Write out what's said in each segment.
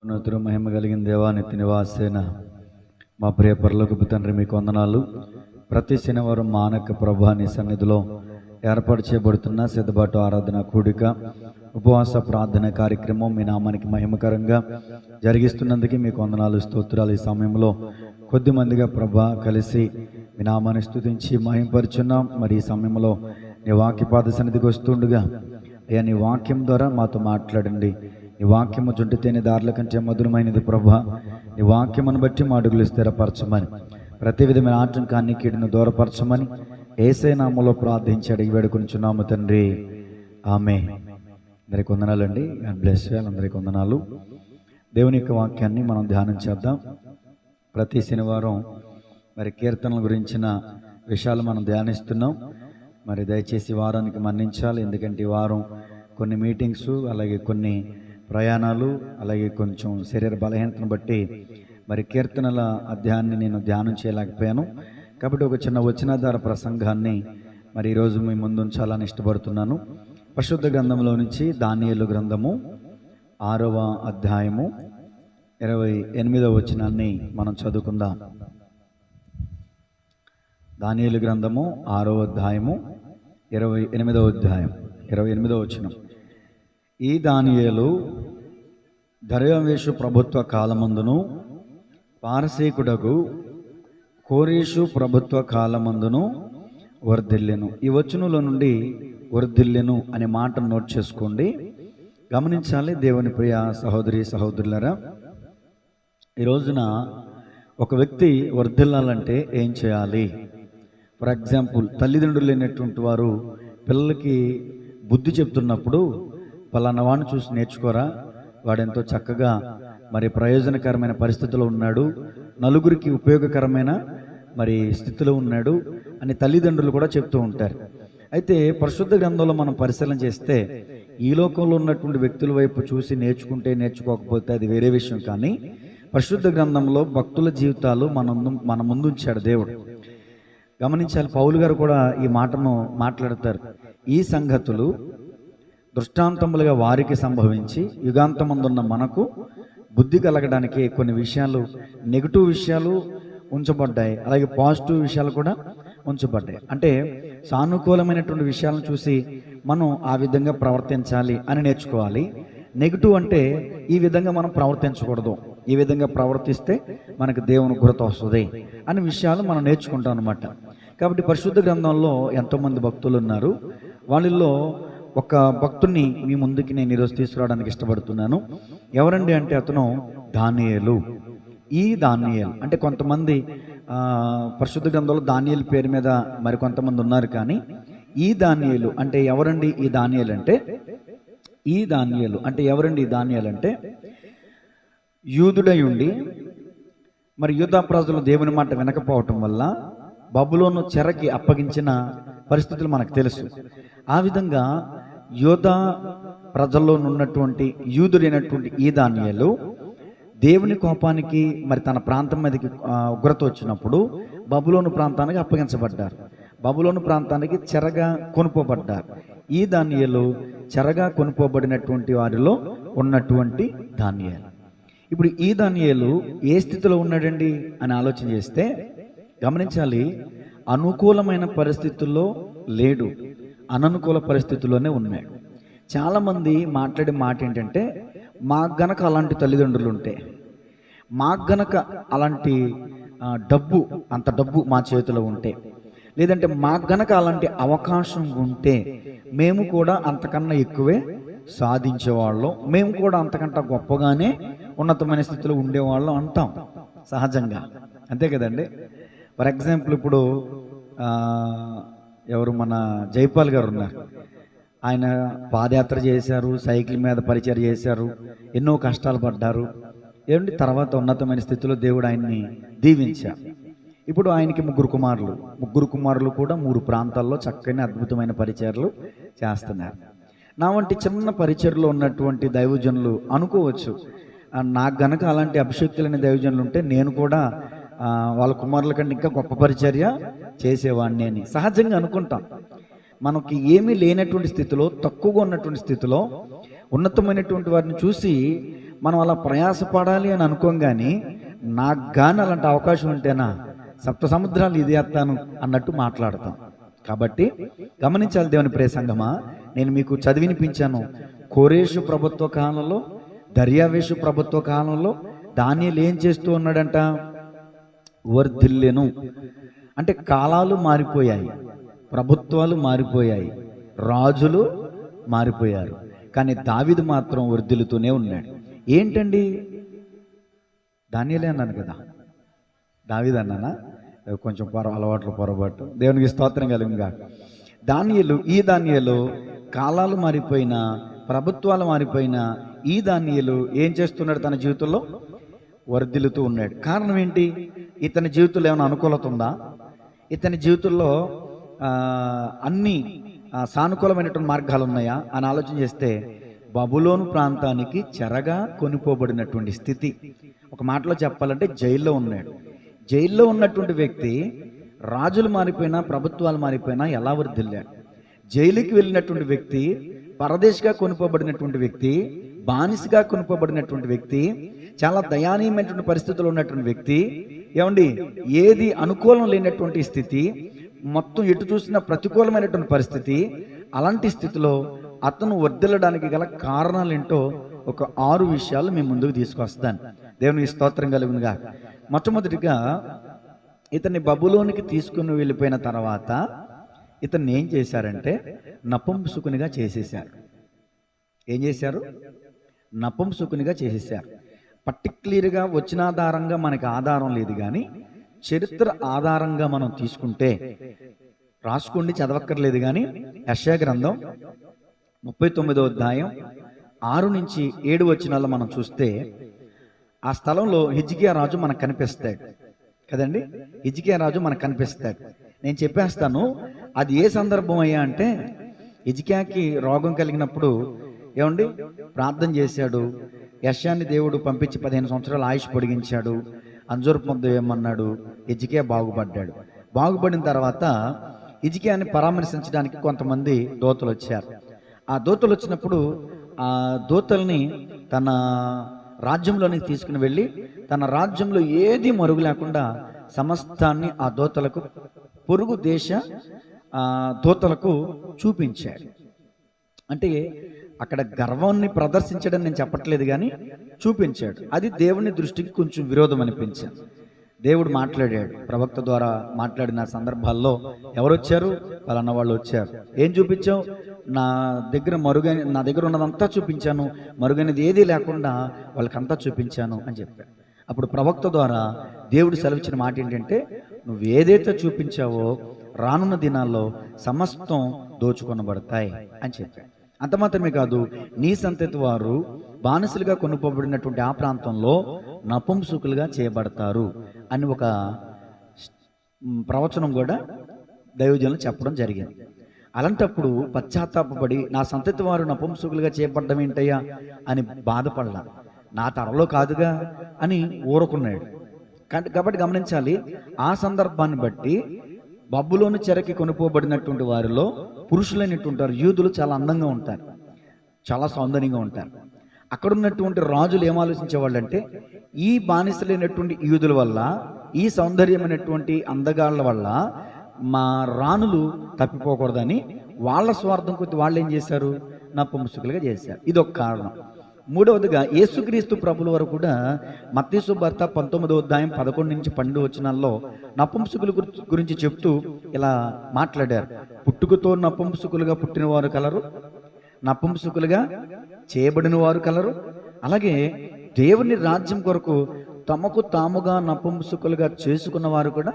ఉన్నతుడు మహిమ కలిగిన దేవా, నిత్య నివాసేన మా ప్రియ పరలోకపు తండ్రి, మీకు వందనాలు. ప్రతి శనివారం మానక ప్రభా నీ సన్నిధిలో ఏర్పాటు చేయబడుతున్న సిద్ధబాటు ఆరాధన కూడిక, ఉపవాస ప్రార్థన కార్యక్రమం మీ నామానికి మహిమకరంగా జరిగిస్తున్నందుకు మీకు వందనాలు, స్తోత్రాలు. ఈ సమయంలో కొద్దిమందిగా ప్రభా కలిసి మీ నామాన్ని స్తుతించి మహిమపరుచున్నాం. మరి ఈ సమయంలో నీ వాక్యపాద సన్నిధికి వస్తుండగా అయ్యా, నీ వాక్యం ద్వారా మాతో మాట్లాడండి. నీ వాక్యము జుంటితేనే దారుల కంటే మధురమైనది ప్రభా. నీ వాక్యమును బట్టి మా అడుగులు స్థిరపరచమని, ప్రతి విధమైన ఆటంకాన్ని కీడును దూరపరచమని యేసయ్య నామములో ప్రార్థించి అడిగి వేడుకొనుచున్నాము తండ్రి, ఆమేన్. అందరికి వందనాలండి. God bless you. అందరికి వందనాలు. దేవుని యొక్క వాక్యాన్ని మనం ధ్యానం చేద్దాం. ప్రతి శనివారం మరి కీర్తనల గురించిన విషయాలు మనం ధ్యానిస్తున్నాం. మరి దయచేసి వారానికి మన్నించాలి, ఎందుకంటే ఈ వారం కొన్ని మీటింగ్స్, అలాగే కొన్ని ప్రయాణాలు, అలాగే కొంచెం శరీర బలహీనతను బట్టి మరి కీర్తనల అధ్యాయాన్ని నేను ధ్యానం చేయలేకపోయాను. కాబట్టి ఒక చిన్న వచనాధార ప్రసంగాన్ని మరి ఈరోజు మీ ముందు ఉంచాలని ఇష్టపడుతున్నాను. పరిశుద్ధ గ్రంథంలో నుంచి దానియేలు గ్రంథము 6వ అధ్యాయము 28వ వచనాన్ని మనం చదువుకుందాం. దానియేలు గ్రంథము 6వ అధ్యాయము 28వ వచనం. ఈ దానియేలు దర్యావేషు ప్రభుత్వ కాలమందును పారసీకుడగు కోరేషు ప్రభుత్వ కాలమందును వర్ధిల్లెను. ఈ వచనంలో నుండి వర్ధిల్లెను అనే మాట నోట్ చేసుకోండి, గమనించాలి. దేవుని ప్రియ సహోదరి సహోదరులారా, ఈ రోజున ఒక వ్యక్తి వర్ధిల్లాలంటే ఏం చేయాలి? ఫర్ ఎగ్జాంపుల్, తల్లిదండ్రులు లేనటువంటి వారు పిల్లలకి బుద్ధి చెప్తున్నప్పుడు పలానా వాడిని చూసి నేర్చుకోరా, వాడెంతో చక్కగా మరి ప్రయోజనకరమైన పరిస్థితిలో ఉన్నాడు, నలుగురికి ఉపయోగకరమైన మరి స్థితిలో ఉన్నాడు అని తల్లిదండ్రులు కూడా చెప్తూ ఉంటారు. అయితే పరిశుద్ధ గ్రంథంలో మనం పరిశీలన చేస్తే ఈ లోకంలో ఉన్నటువంటి వ్యక్తుల వైపు చూసి నేర్చుకుంటే నేర్చుకోకపోతే అది వేరే విషయం. కానీ పరిశుద్ధ గ్రంథంలో భక్తుల జీవితాలు మన ముందు ఉంచాడు దేవుడు. గమనించాలి. పౌలు గారు కూడా ఈ మాటను మాట్లాడతారు. ఈ సంగతులు దృష్టాంతములుగా వారికి సంభవించి యుగాంతమందున్న మనకు బుద్ధి కలగడానికి కొన్ని విషయాలు, నెగిటివ్ విషయాలు ఉంచబడ్డాయి, అలాగే పాజిటివ్ విషయాలు కూడా ఉంచబడ్డాయి. అంటే సానుకూలమైనటువంటి విషయాలను చూసి మనం ఆ విధంగా ప్రవర్తించాలి అని నేర్చుకోవాలి. నెగిటివ్ అంటే ఈ విధంగా మనం ప్రవర్తించకూడదు, ఈ విధంగా ప్రవర్తిస్తే మనకు దేవుని గుర్తు వస్తుంది అనే విషయాలు మనం నేర్చుకుంటాం అన్నమాట. కాబట్టి పరిశుద్ధ గ్రంథంలో ఎంతోమంది భక్తులు ఉన్నారు. వాళ్ళల్లో ఒక భక్తుడిని మీ ముందుకి నేను ఈరోజు తీసుకురావడానికి ఇష్టపడుతున్నాను. ఎవరండి అంటే అతను దానియేలు. ఈ దానియేలు అంటే కొంతమంది పరిశుద్ధ గ్రంథంలో దానియేలు పేరు మీద మరి కొంతమంది ఉన్నారు. కానీ ఈ దానియేలు అంటే ఎవరండి? ఈ దానియేలు అంటే ఎవరండి? ఈ దానియేలు అంటే యూదుడై ఉండి మరి యూదా ప్రజలు దేవుని మాట వినకపోవటం వల్ల బబులోను చెరకి అప్పగించిన పరిస్థితులు మనకు తెలుసు. ఆ విధంగా యూదా ప్రజల్లో ఉన్నటువంటి యూదుడైనటువంటి ఈ దానియేలు దేవుని కోపానికి మరి తన ప్రాంతం మీదకి ఉగ్రత వచ్చినప్పుడు బబులోను ప్రాంతానికి అప్పగించబడ్డారు. బబులోను ప్రాంతానికి చెరగా కొనుక్కోబడ్డారు. ఈ దానియేలు చెరగా కొనుక్కోబడినటువంటి వారిలో ఉన్నటువంటి దానియేలు. ఇప్పుడు ఈ దానియేలు ఏ స్థితిలో ఉన్నాడండి అని ఆలోచన చేస్తే గమనించాలి. అనుకూలమైన పరిస్థితుల్లో లేడు, అననుకూల పరిస్థితుల్లోనే ఉన్నాడు. చాలామంది మాట్లాడే మాట ఏంటంటే, మాకు గనక అలాంటి తల్లిదండ్రులు ఉంటే, మాకు గనక అలాంటి అంత డబ్బు మా చేతిలో ఉంటే, లేదంటే మాకు గనక అలాంటి అవకాశం ఉంటే మేము కూడా అంతకన్నా ఎక్కువే సాధించేవాళ్ళం, మేము కూడా అంతకంటే గొప్పగానే ఉన్నతమైన స్థితిలో ఉండేవాళ్ళం అంటాం సహజంగా, అంతే కదండి. ఫర్ ఎగ్జాంపుల్, ఇప్పుడు ఎవరు మన జైపాల్ గారు ఉన్నారు. ఆయన పాదయాత్ర చేశారు, సైకిల్ మీద పరిచయం చేశారు, ఎన్నో కష్టాలు పడ్డారు. ఏమండి, తర్వాత ఉన్నతమైన స్థితిలో దేవుడు ఆయన్ని దీవించారు. ఇప్పుడు ఆయనకి ముగ్గురు కుమారులు కూడా 3 ప్రాంతాల్లో చక్కని అద్భుతమైన పరిచర్లు చేస్తున్నారు. నా వంటి చిన్న పరిచర్లో ఉన్నటువంటి దైవజనులు అనుకోవచ్చు, నాకు గనక అలాంటి అభిషేక్తులైన దైవజనులు ఉంటే నేను కూడా వాళ్ళ కుమారుల కంటే ఇంకా గొప్ప పరిచర్య చేసేవాడిని అని సహజంగా అనుకుంటాం. మనకి ఏమీ లేనటువంటి స్థితిలో, తక్కువగా ఉన్నటువంటి స్థితిలో ఉన్నతమైనటువంటి వారిని చూసి మనం అలా ప్రయాసపడాలి అని అనుకోం, కానీ నాకు కానీ అలాంటి అవకాశం ఉంటేనా సప్త సముద్రాలు ఇది ఎత్తాను అన్నట్టు మాట్లాడతాం. కాబట్టి గమనించాలి దేవుని ప్రియ సంగమా. నేను మీకు చదివినిపించాను. కోరేషు ప్రభుత్వ కాలంలో, దర్యావేషు ప్రభుత్వ కాలంలో దానియేలు ఏం చేస్తూ ఉన్నాడంట? వర్ధిల్లెను. అంటే కాలాలు మారిపోయాయి, ప్రభుత్వాలు మారిపోయాయి, రాజులు మారిపోయారు, కానీ దావీదు మాత్రం వర్ధిల్లుతూనే ఉన్నాడు. ఏంటండి? దానియేలే అన్నాను కదా, దావీదు అన్నానా? కొంచెం అలవాట్లు పొరపాటు. దేవునికి స్తోత్రం కలుగుగా. దానియేలు కాలాలు మారిపోయినా, ప్రభుత్వాలు మారిపోయినా, ఈ దానియేలు ఏం చేస్తున్నాడు? తన జీవితంలో వర్ధిల్లుతూ ఉన్నాడు. కారణం ఏంటి? ఇతని జీవితంలో ఏమైనా అనుకూలత ఉందా? ఇతని జీవితంలో అన్ని సానుకూలమైనటువంటి మార్గాలు ఉన్నాయా అని ఆలోచన చేస్తే, బబులోను ప్రాంతానికి చెరగా కొనిపోబడినటువంటి స్థితి. ఒక మాటలో చెప్పాలంటే జైల్లో ఉన్నాడు. జైల్లో ఉన్నటువంటి వ్యక్తి రాజులు మారిపోయినా, ప్రభుత్వాలు మారిపోయినా ఎలా వర్ధిల్లాడు? జైలుకి వెళ్ళినటువంటి వ్యక్తి, పరదేశిగా కొనుకోబడినటువంటి వ్యక్తి, బానిసగా కొనుకోబడినటువంటి వ్యక్తి, చాలా దయానీయమైనటువంటి పరిస్థితుల్లో ఉన్నటువంటి వ్యక్తి, ఏమండి, ఏది అనుకూలం లేనటువంటి స్థితి, మొత్తం ఎటు చూసిన ప్రతికూలమైనటువంటి పరిస్థితి. అలాంటి స్థితిలో అతను వర్ధిల్లడానికి గల కారణాలు ఏంటో ఒక 6 విషయాలు మేము ముందుకు తీసుకొస్తాను. దేవునికి స్తోత్రం కలుగునుగా. మొట్టమొదటిగా, ఇతన్ని బబులోనికి తీసుకుని వెళ్ళిపోయిన తర్వాత ఇతన్ని ఏం చేశారంటే నపుంసకునిగా చేసేశారు. ఏం చేశారు? నపుంసకునిగా చేసేశారు. పర్టిక్యులర్గా వచ్చిన ఆధారంగా మనకి ఆధారం లేదు, కానీ చరిత్ర ఆధారంగా మనం తీసుకుంటే, రాసుకోండి, చదవక్కర్లేదు, కానీ యెషయా గ్రంథం 39వ అధ్యాయం 6 నుంచి 7 వచనాల్లో మనం చూస్తే, ఆ స్థలంలో హిజ్కియా రాజు మనకు కనిపిస్తాడు కదండి. హిజ్కియా రాజు మనకు కనిపిస్తాడు. నేను చెప్పేస్తాను అది ఏ సందర్భం అయ్యా అంటే, హిజ్కియాకి రోగం కలిగినప్పుడు ఏమండి ప్రార్థన చేశాడు. యెషయాని దేవుడు పంపించి 15 సంవత్సరాలు ఆయుష్ పొడిగించాడు. అంజూరపు ముద్ద వేయమన్నాడు. హిజ్కియా బాగుపడ్డాడు. బాగుపడిన తర్వాత హిజ్కియాని పరామర్శించడానికి కొంతమంది దూతలు వచ్చారు. ఆ దూతలు వచ్చినప్పుడు ఆ దూతల్ని తన రాజ్యంలోనికి తీసుకుని వెళ్ళి, తన రాజ్యంలో ఏది మరుగు లేకుండా సమస్తాన్ని ఆ దూతలకు, పొరుగు దేశ దూతలకు చూపించాడు. అంటే అక్కడ గర్వాన్ని ప్రదర్శించడం నేను చెప్పట్లేదు, కానీ చూపించాడు. అది దేవుని దృష్టికి కొంచెం విరోధం అనిపించింది. దేవుడు మాట్లాడాడు, ప్రవక్త ద్వారా మాట్లాడిన సందర్భాల్లో ఎవరు వచ్చారు? వాళ్ళన్న వాళ్ళు వచ్చారు. ఏం చూపించావు? నా దగ్గర ఉన్నదంతా చూపించాను, మరుగైనది ఏదీ లేకుండా వాళ్ళకంతా చూపించాను అని చెప్పాడు. అప్పుడు ప్రవక్త ద్వారా దేవుడు సెలవిచ్చిన మాట ఏంటంటే, నువ్వు ఏదైతే చూపించావో రానున్న దినాల్లో సమస్తం దోచుకొనబడతాయి అని చెప్పాడు. అంత మాత్రమే కాదు, నీ సంతతి వారు బానిసలుగా కొనుక్కోబడినటువంటి ఆ ప్రాంతంలో నపుంసకులుగా చేయబడతారు అని ఒక ప్రవచనం కూడా దైవజనులు చెప్పడం జరిగింది. అలాంటప్పుడు పశ్చాత్తాపడి, నా సంతతి వారు నపుంసకులుగా చేయబడ్డం ఏంటయ్యా అని బాధపడలా, నా తరంలో కాదుగా అని ఊరుకున్నాడు. కాబట్టి గమనించాలి, ఆ సందర్భాన్ని బట్టి బబులోను చెరకి కొనుక్కోబడినటువంటి వారిలో పురుషులైనటువంటి వారు, యూదులు చాలా అందంగా ఉంటారు, చాలా సౌందర్యంగా ఉంటారు. అక్కడ ఉన్నటువంటి రాజులు ఏం ఆలోచించేవాళ్ళు అంటే, ఈ బానిసలైనటువంటి యూదుల వల్ల, ఈ సౌందర్యమైనటువంటి అందగాళ్ళ వల్ల మా రాణులు తప్పిపోకూడదని వాళ్ళ స్వార్థం కొద్ది వాళ్ళు ఏం చేశారు? నపుంసకులుగా చేశారు. ఇదొక కారణం. మూడవదిగా, యేసుక్రీస్తు ప్రభుల వారు కూడా మత్తయి సువార్త 19వ అధ్యాయం 11 నుంచి 12 వచనాల్లో నపుంసకుల గురించి చెప్తూ ఇలా మాట్లాడారు. పుట్టుకతో నపుంసకులుగా పుట్టిన వారు కలరు, నపుంసకులుగా చేయబడిన వారు కలరు, అలాగే దేవుని రాజ్యం కొరకు తమకు తాముగా నపుంసకులుగా చేసుకున్న వారు కూడా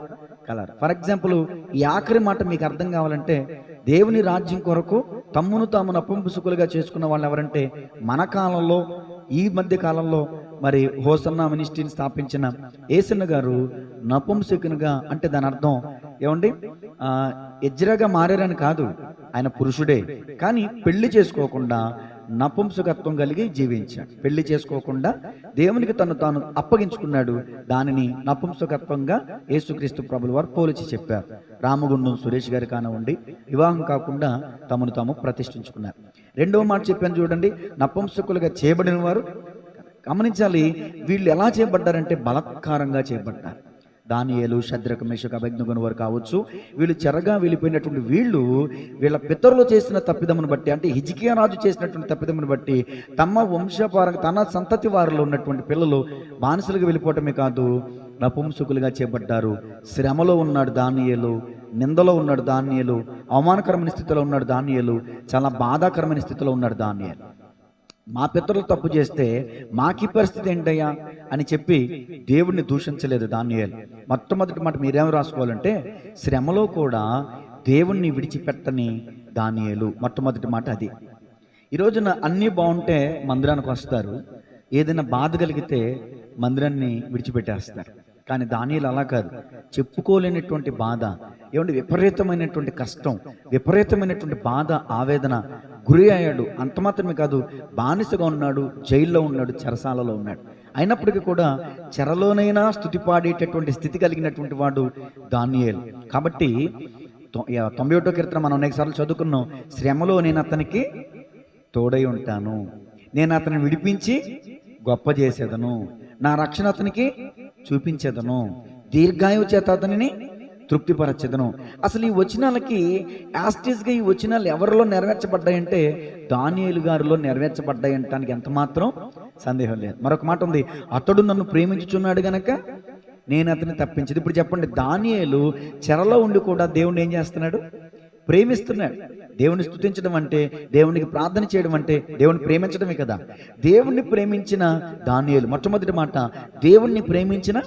కలరు. ఫర్ ఎగ్జాంపుల్, ఈ ఆఖరి మాట మీకు అర్థం కావాలంటే, దేవుని రాజ్యం కొరకు తమ్మును తాము నపుంసకులుగా చేసుకున్న వాళ్ళు ఎవరంటే, మన కాలంలో, ఈ మధ్య కాలంలో మరి హోసన్నా మినిస్ట్రీని స్థాపించిన యేసన్న గారు నపుంసకునిగా, అంటే దాని అర్థం ఏమండి, ఎజ్రాగా మారారని కాదు, ఆయన పురుషుడే, కానీ పెళ్లి చేసుకోకుండా నపుంసకత్వం కలిగి జీవించాడు. పెళ్లి చేసుకోకుండా దేవునికి తాను అప్పగించుకున్నాడు. దానిని నపుంసకత్వంగా యేసుక్రీస్తు ప్రభుల వారు పోల్చి చెప్పారు. రామగుండం సురేష్ గారి కానివ్వండి, వివాహం కాకుండా తమను తాము ప్రతిష్ఠించుకున్నారు. రెండవ మాట చెప్పాను చూడండి, నపుంసకులుగా చేయబడిన వారు. గమనించాలి, వీళ్ళు ఎలా చేయబడ్డారంటే బలాత్కారంగా చేయబడ్డారు. దానియేలు, షద్రకు, మేషకు, అబేద్నెగోను వారు కావచ్చు, వీళ్ళు చెరగా వెళ్ళిపోయినటువంటి వీళ్ళ పితరులు చేసిన తప్పిదమును బట్టి, అంటే హిజ్కియా రాజు చేసినటువంటి తప్పిదమును బట్టి తమ వంశపరంగా తన సంతతి వారిలో ఉన్నటువంటి పిల్లలు బానిసలుగా వెళ్ళిపోవటమే కాదు, నపుంసకులుగా చేయబడ్డారు. శ్రమలో ఉన్నాడు దానియేలు, నిందలో ఉన్నాడు దానియేలు, అవమానకరమైన స్థితిలో ఉన్నాడు దానియేలు, చాలా బాధాకరమైన స్థితిలో ఉన్నాడు దానియేలు. మా పితరులు తప్పు చేస్తే మాకి పరిస్థితి ఏంటయ్యా అని చెప్పి దేవుడిని దూషించలేదు దానియేలు. మొట్టమొదటి మాట మీరేం రాసుకోవాలంటే, శ్రమలో కూడా దేవుణ్ణి విడిచిపెట్టని దానియేలు. మొట్టమొదటి మాట అది. ఈరోజున అన్నీ బాగుంటే మందిరానికి వస్తారు, ఏదైనా బాధ కలిగితే మందిరాన్ని విడిచిపెట్టేస్తారు. కానీ దానియేలు అలా కాదు. చెప్పుకోలేనటువంటి బాధ, ఏమంటే విపరీతమైనటువంటి కష్టం, విపరీతమైనటువంటి బాధ, ఆవేదన గురి అయ్యాడు. అంత మాత్రమే కాదు, బానిసగా ఉన్నాడు, జైల్లో ఉన్నాడు, చెరసాలలో ఉన్నాడు. అయినప్పటికీ కూడా చెరలోనైనా స్తుతి పాడేటటువంటి స్థితి కలిగినటువంటి వాడు దానియేలు. కాబట్టి 91వ కీర్తన మనం అనేక సార్లు చదువుకున్నాం. శ్రమలో నేను అతనికి తోడై ఉంటాను, నేను అతన్ని విడిపించి గొప్ప చేసేదను, నా రక్షణ అతనికి చూపించేదను, దీర్ఘాయువు చేత అతనిని తృప్తిపరచెదను. అసలు ఈ వచనాలకి యాస్టీస్గా ఈ వచనాలు ఎవరిలో నెరవేర్చబడ్డాయంటే దానియేలు గారిలో నెరవేర్చబడ్డాయంటానికి ఎంత మాత్రం సందేహం లేదు. మరొక మాట ఉంది, అతడు నన్ను ప్రేమించుచున్నాడు గనక నేను అతన్ని తప్పించదు. ఇప్పుడు చెప్పండి, దానియేలు చెరలో ఉండి కూడా దేవుణ్ణి ఏం చేస్తున్నాడు? ప్రేమిస్తున్నాడు. దేవుని స్తుతించడం అంటే, దేవునికి ప్రార్థన చేయడం అంటే దేవుని ప్రేమించడమే కదా. దేవుణ్ణి ప్రేమించిన దానియేలు, మొట్టమొదటి మాట, దేవుణ్ణి ప్రేమించిన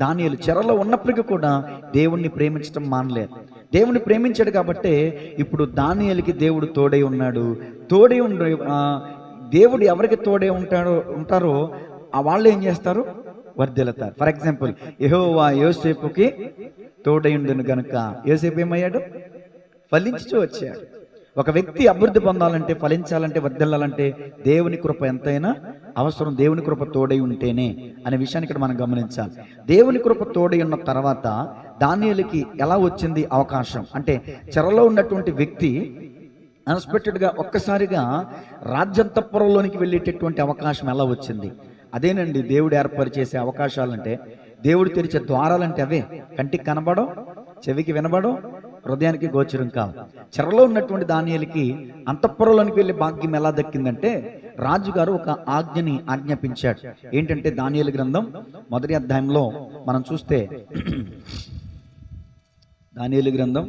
దానియేలు చెరలో ఉన్నప్పటికీ కూడా దేవుణ్ణి ప్రేమించడం మానలేదు. దేవుణ్ణి ప్రేమించాడు కాబట్టే ఇప్పుడు దానియేలుకి దేవుడు తోడై ఉన్నాడు. తోడై ఉండ దేవుడు ఎవరికి తోడై ఉంటారో ఆ వాళ్ళు ఏం చేస్తారు? వర్ధిల్లుతారు. ఫర్ ఎగ్జాంపుల్, యెహోవా యోసేపుకి తోడై ఉండును గనుక యోసేపు ఏమయ్యాడు? ఫలించుచూ వచ్చాడు. ఒక వ్యక్తి అభివృద్ధి పొందాలంటే, ఫలించాలంటే, వర్ధిల్లాలంటే దేవుని కృప ఎంతైనా అవసరం. దేవుని కృప తోడై ఉంటేనే అనే విషయాన్ని ఇక్కడ మనం గమనించాలి. దేవుని కృప తోడై ఉన్న తర్వాత దానియేలుకి ఎలా వచ్చింది అవకాశం అంటే, చెరలో ఉన్నటువంటి వ్యక్తి అన్ఎక్స్పెక్టెడ్గా ఒక్కసారిగా రాజ్యంతఃపురంలోనికి వెళ్ళేటటువంటి అవకాశం ఎలా వచ్చింది? అదేనండి దేవుడు ఏర్పరిచేసే అవకాశాలంటే, దేవుడు తెరిచే ద్వారాలంటే అవే. కంటికి కనబడం, చెవికి వినబడం, హృదయానికి గోచరం కావు. చెరలో ఉన్నటువంటి దానియేలుకి అంతఃపురంలోనికి వెళ్ళే భాగ్యం ఎలా దక్కిందంటే, రాజుగారు ఒక ఆజ్ఞని ఆజ్ఞాపించాడు. ఏంటంటే దానియేలు గ్రంథం 1వ అధ్యాయంలో మనం చూస్తే, దానియేలు గ్రంథం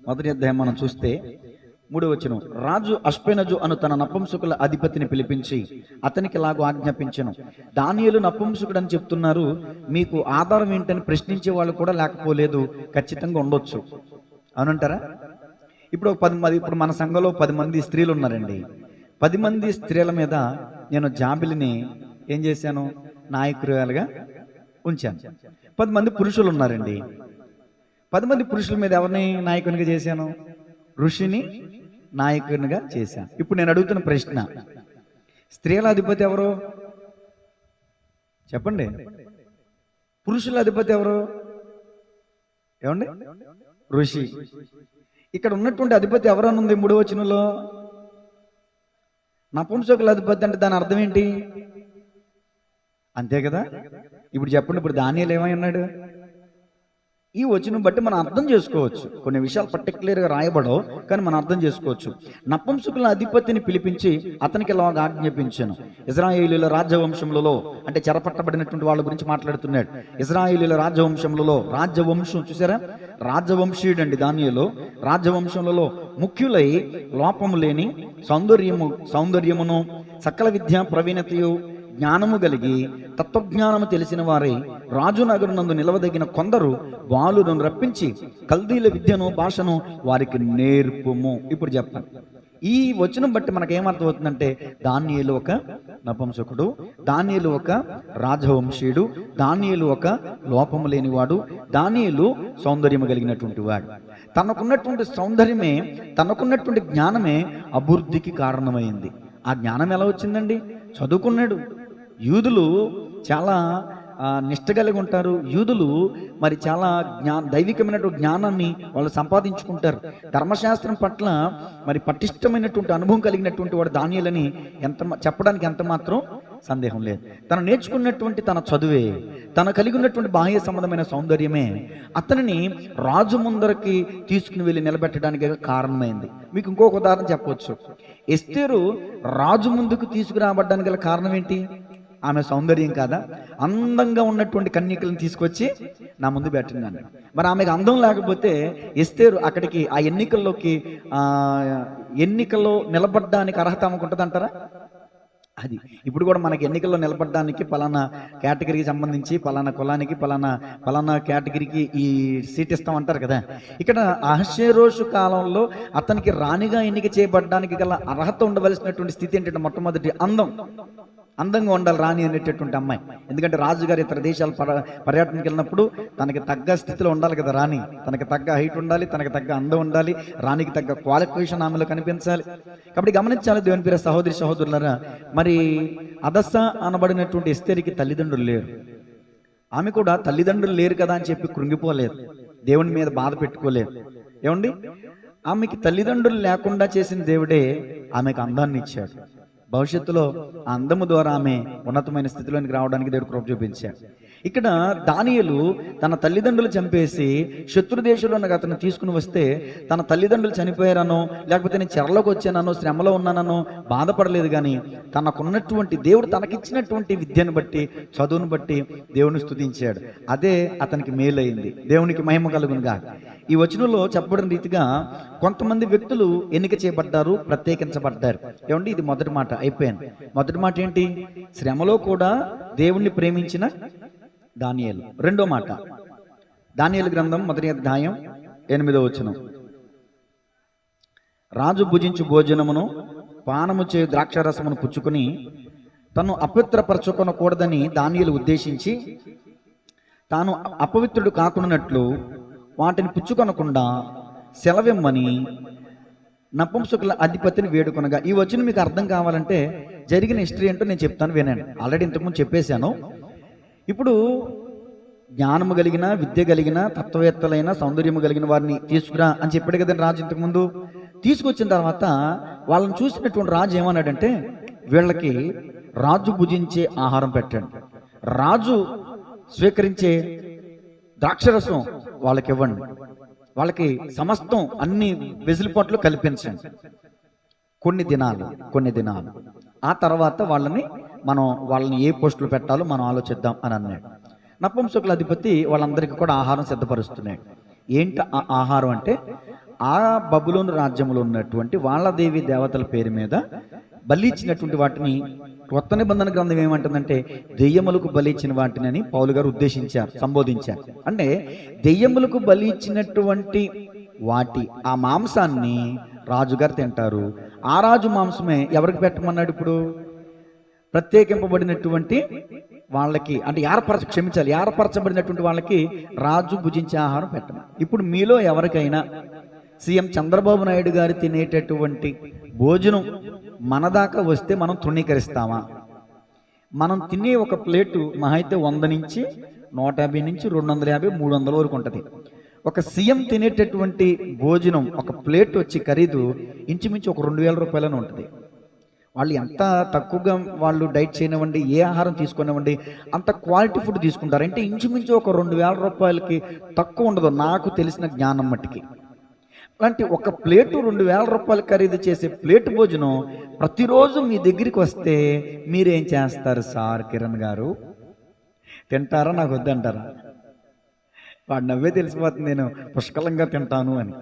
1వ అధ్యాయం మనం చూస్తే 3వ వచనం, రాజు అష్పెనజు అను తన నపుంసకుల అధిపతిని పిలిపించి అతనికి ఇలాగూ ఆజ్ఞాపించెను. దానియేలు నపుంసకుడు అని చెప్తున్నారు, మీకు ఆధారం ఏంటని ప్రశ్నించే వాళ్ళు కూడా లేకపోలేదు. ఖచ్చితంగా ఉండొచ్చు, అవునంటారా? ఇప్పుడు 10 మంది, ఇప్పుడు మన సంఘంలో 10 మంది స్త్రీలు ఉన్నారండి. 10 మంది స్త్రీల మీద నేను జాబిలిని ఏం చేశాను? నాయకురాలుగా ఉంచాను. 10 మంది పురుషులు ఉన్నారండి. 10 మంది పురుషుల మీద ఎవరిని నాయకునిగా చేశాను? ఋషిని నాయకునిగా చేశాను. ఇప్పుడు నేను అడుగుతున్న ప్రశ్న, స్త్రీల అధిపతి ఎవరు చెప్పండి? పురుషుల అధిపతి ఎవరు? ఏమండి? ఋషి. ఇక్కడ ఉన్నటువంటి అధిపతి ఎవరని ఉంది 3వ వచనంలో? నపుంసకుల అధిపతి అంటే దాని అర్థం ఏంటి? అంతే కదా. ఇప్పుడు చెప్పండి, ఇప్పుడు దానియేలు ఏమై ఉన్నాడు? ఈ వచనం బట్టి మనం అర్థం చేసుకోవచ్చు. కొన్ని విషయాలు పర్టికులర్గా రాయబడవు, కానీ మనం అర్థం చేసుకోవచ్చు. నపుంసకుల అధిపతిని పిలిపించి అతనికి ఇలా ఆజ్ఞాపించాను. ఇశ్రాయేలీయుల రాజ్యవంశములలో, అంటే చెరపట్టబడినటువంటి వాళ్ళ గురించి మాట్లాడుతున్నాడు. ఇశ్రాయేలీయుల రాజ్యవంశములలో, రాజ్యవంశం చూసారా, రాజ్యవంశీయుడు అండి దానియేలు. రాజ్యవంశములలో ముఖ్యులై లోపము లేని సౌందర్యమును సకల విద్యా ప్రవీణతయు జ్ఞానము కలిగి తత్వజ్ఞానము తెలిసిన వారై రాజు నగరునందు నిలవదగిన కొందరు బాలులను రప్పించి కల్దీల విద్యను భాషను వారికి నేర్పుము. ఇప్పుడు చెప్పండి, ఈ వచనం బట్టి మనకేమర్థమవుతుందంటే, దానియేలు ఒక నపుంసకుడు, దానియేలు ఒక రాజవంశీయుడు, దానియేలు ఒక లోపము లేనివాడు, దానియేలు సౌందర్యము కలిగినటువంటి వాడు. తనకున్నటువంటి సౌందర్యమే, తనకున్నటువంటి జ్ఞానమే అభివృద్ధికి కారణమైంది. ఆ జ్ఞానం ఎలా వచ్చిందండి? చదువుకున్నాడు. యూదులు చాలా నిష్ట కలిగి ఉంటారు. యూదులు మరి చాలా దైవికమైనటువంటి జ్ఞానాన్ని వాళ్ళు సంపాదించుకుంటారు. ధర్మశాస్త్రం పట్ల మరి పటిష్టమైనటువంటి అనుభవం కలిగినటువంటి వాడు దానియేలని చెప్పడానికి ఎంత మాత్రం సందేహం లేదు. తను నేర్చుకున్నటువంటి తన చదువే, తను కలిగి ఉన్నటువంటి బాహ్య సంబంధమైన సౌందర్యమే అతనిని రాజు ముందరకి తీసుకుని వెళ్ళి నిలబెట్టడానికి కారణమైంది. మీకు ఇంకొక ఉదాహరణ చెప్పవచ్చు. ఎస్తేరు రాజు ముందుకు తీసుకురాబడ్డానికి గల కారణం ఏంటి? ఆమె సౌందర్యం కాదా? అందంగా ఉన్నటువంటి కన్యకలను తీసుకొచ్చి నా ముందు పెట్టినాను. మరి ఆమెకు అందం లేకపోతే ఎస్తేరు అక్కడికి ఆ ఎన్నికల్లో నిలబడ్డానికి అర్హత ఆమెకు ఉంటుంది అంటారా? అది ఇప్పుడు కూడా మనకి ఎన్నికల్లో నిలబడడానికి పలానా కేటగిరీకి సంబంధించి పలానా కులానికి పలానా కేటగిరీకి ఈ సీట్ ఇస్తామంటారు కదా. ఇక్కడ అహష్వేరోషు కాలంలో అతనికి రాణిగా ఎన్నిక చేయబడడానికి గల అర్హత ఉండవలసినటువంటి స్థితి ఏంటంటే మొట్టమొదటి అందంగా ఉండాలి రాణి అనేటటువంటి అమ్మాయి. ఎందుకంటే రాజుగారు ఇతర దేశాలు పర్యటనకి వెళ్ళినప్పుడు తనకి తగ్గ స్థితిలో ఉండాలి కదా రాణి. తనకి తగ్గ హైట్ ఉండాలి, తనకి తగ్గ అందం ఉండాలి, రాణికి తగ్గ క్వాలిఫికేషన్ ఆమెలో కనిపించాలి. కాబట్టి గమనించాలి దేవుని పేరు సహోదరి సహోదరులారా. మరి అదస్స అనబడినటువంటి ఎస్తేరుకి తల్లిదండ్రులు లేరు. ఆమె కూడా తల్లిదండ్రులు లేరు కదా అని చెప్పి కృంగిపోలేదు, దేవుని మీద బాధ పెట్టుకోలేదు. ఏమండి, ఆమెకి తల్లిదండ్రులు లేకుండా చేసిన దేవుడే ఆమెకు అందాన్ని ఇచ్చాడు. భవిష్యత్తులో ఆ అందము ద్వారా ఆమె ఉన్నతమైన స్థితిలోనికి రావడానికి దేవుడు కృప చూపించాడు. ఇక్కడ దానియేలు తన తల్లిదండ్రులు చంపేసి శత్రు దేశంలో అతను తీసుకుని వస్తే తన తల్లిదండ్రులు చనిపోయారనో లేకపోతే నేను చెరలోకి వచ్చానో శ్రమలో ఉన్నానో బాధపడలేదు. కానీ తనకున్నటువంటి దేవుడు తనకిచ్చినటువంటి విద్యను బట్టి చదువును బట్టి దేవుని స్తుతించాడు. అదే అతనికి మేలైంది. దేవునికి మహిమ కలుగునుగా. ఈ వచనంలో చెప్పబడిన రీతిగా కొంతమంది వ్యక్తులు ఎన్నిక చేయబడ్డారు, ప్రత్యేకించబడ్డారు. ఏమండి, ఇది మొదటి మాట అయిపోయాను. మొదటి మాట ఏంటి? శ్రమలో కూడా దేవుణ్ణి ప్రేమించిన దానియేలు. రెండో మాట దానియేలు గ్రంథం 1వ అధ్యాయం 8వ వచనం. రాజు భుజించు భోజనమును పానము చేయు ద్రాక్షారసమును పుచ్చుకొని తను అపవిత్రపరచుకొనకూడదని దానియేలు ఉద్దేశించి తాను అపవిత్రుడు కాకున్నట్లు వాటిని పుచ్చుకొనకుండా సెలవిమ్మని నపుంసకుల అధిపతిని వేడుకొనగా. ఈ వచనం మీకు అర్థం కావాలంటే జరిగిన హిస్టరీ ఏంటో నేను చెప్తాను, వినండి. ఆల్రెడీ ఇంతకుముందు చెప్పేశాను. ఇప్పుడు జ్ఞానము కలిగిన, విద్య కలిగిన, తత్వవేత్తలైన, సౌందర్యము కలిగిన వారిని తీసుకురా అని చెప్పాడు కదండి రాజు ఇంతకుముందు. తీసుకొచ్చిన తర్వాత వాళ్ళని చూసినటువంటి రాజు ఏమన్నాడంటే, వీళ్ళకి రాజు భుజించే ఆహారం పెట్టండి, రాజు స్వీకరించే ద్రాక్షరసం వాళ్ళకి ఇవ్వండి, వాళ్ళకి సమస్తం అన్ని వెసులుబాట్లు కల్పించండి కొన్ని దినాలు. ఆ తర్వాత వాళ్ళని ఏ పోస్టులు పెట్టాలో మనం ఆలోచిద్దాం అని అన్నాడు. నపుంసకుల అధిపతి వాళ్ళందరికీ కూడా ఆహారం సిద్ధపరుస్తున్నాడు. ఏంటి ఆ ఆహారం అంటే, ఆ బబులోను రాజ్యంలో ఉన్నటువంటి వాళ్ళ దేవి దేవతల పేరు మీద బలి ఇచ్చినటువంటి వాటిని కొత్త నిబంధన గ్రంథం ఏమంటుందంటే దెయ్యములకు బలి ఇచ్చిన వాటిని అని పౌలు గారు సంబోధించారు. అంటే దెయ్యములకు బలి ఇచ్చినటువంటి ఆ మాంసాన్ని రాజుగారు తింటారు. ఆ రాజు మాంసమే ఎవరికి పెట్టమన్నాడు? ఇప్పుడు ప్రత్యేకింపబడినటువంటి వాళ్ళకి, అంటే ఏర్పరచబడినటువంటి వాళ్ళకి రాజు భుజించే ఆహారం పెట్టమని. ఇప్పుడు మీలో ఎవరికైనా సీఎం చంద్రబాబు నాయుడు గారు తినేటటువంటి భోజనం మన దాకా వస్తే మనం తృణీకరిస్తామా? మనం తినే ఒక ప్లేటు మహా అయితే 100 నుంచి 150 నుంచి 250 300 వరకు ఉంటుంది. ఒక సీఎం తినేటటువంటి భోజనం ఒక ప్లేట్ వచ్చి ఖరీదు ఇంచుమించు ఒక 2000 రూపాయలని ఉంటుంది. వాళ్ళు ఎంత తక్కువగా వాళ్ళు డైట్ చేయనివ్వండి, ఏ ఆహారం తీసుకునివ్వండి, అంత క్వాలిటీ ఫుడ్ తీసుకుంటారు. అంటే ఇంచుమించు ఒక 2000 రూపాయలకి తక్కువ ఉండదు నాకు తెలిసిన జ్ఞానం మట్టికి. అలాంటి ఒక ప్లేటు 2000 రూపాయలు ఖరీదు చేసే ప్లేటు భోజనం ప్రతిరోజు మీ దగ్గరికి వస్తే మీరేం చేస్తారు సార్ కిరణ్ గారు? తింటారా? నాకు వద్దంటారా? వాడు నవ్వే తెలిసిపోతుంది నేను పుష్కలంగా తింటాను అని.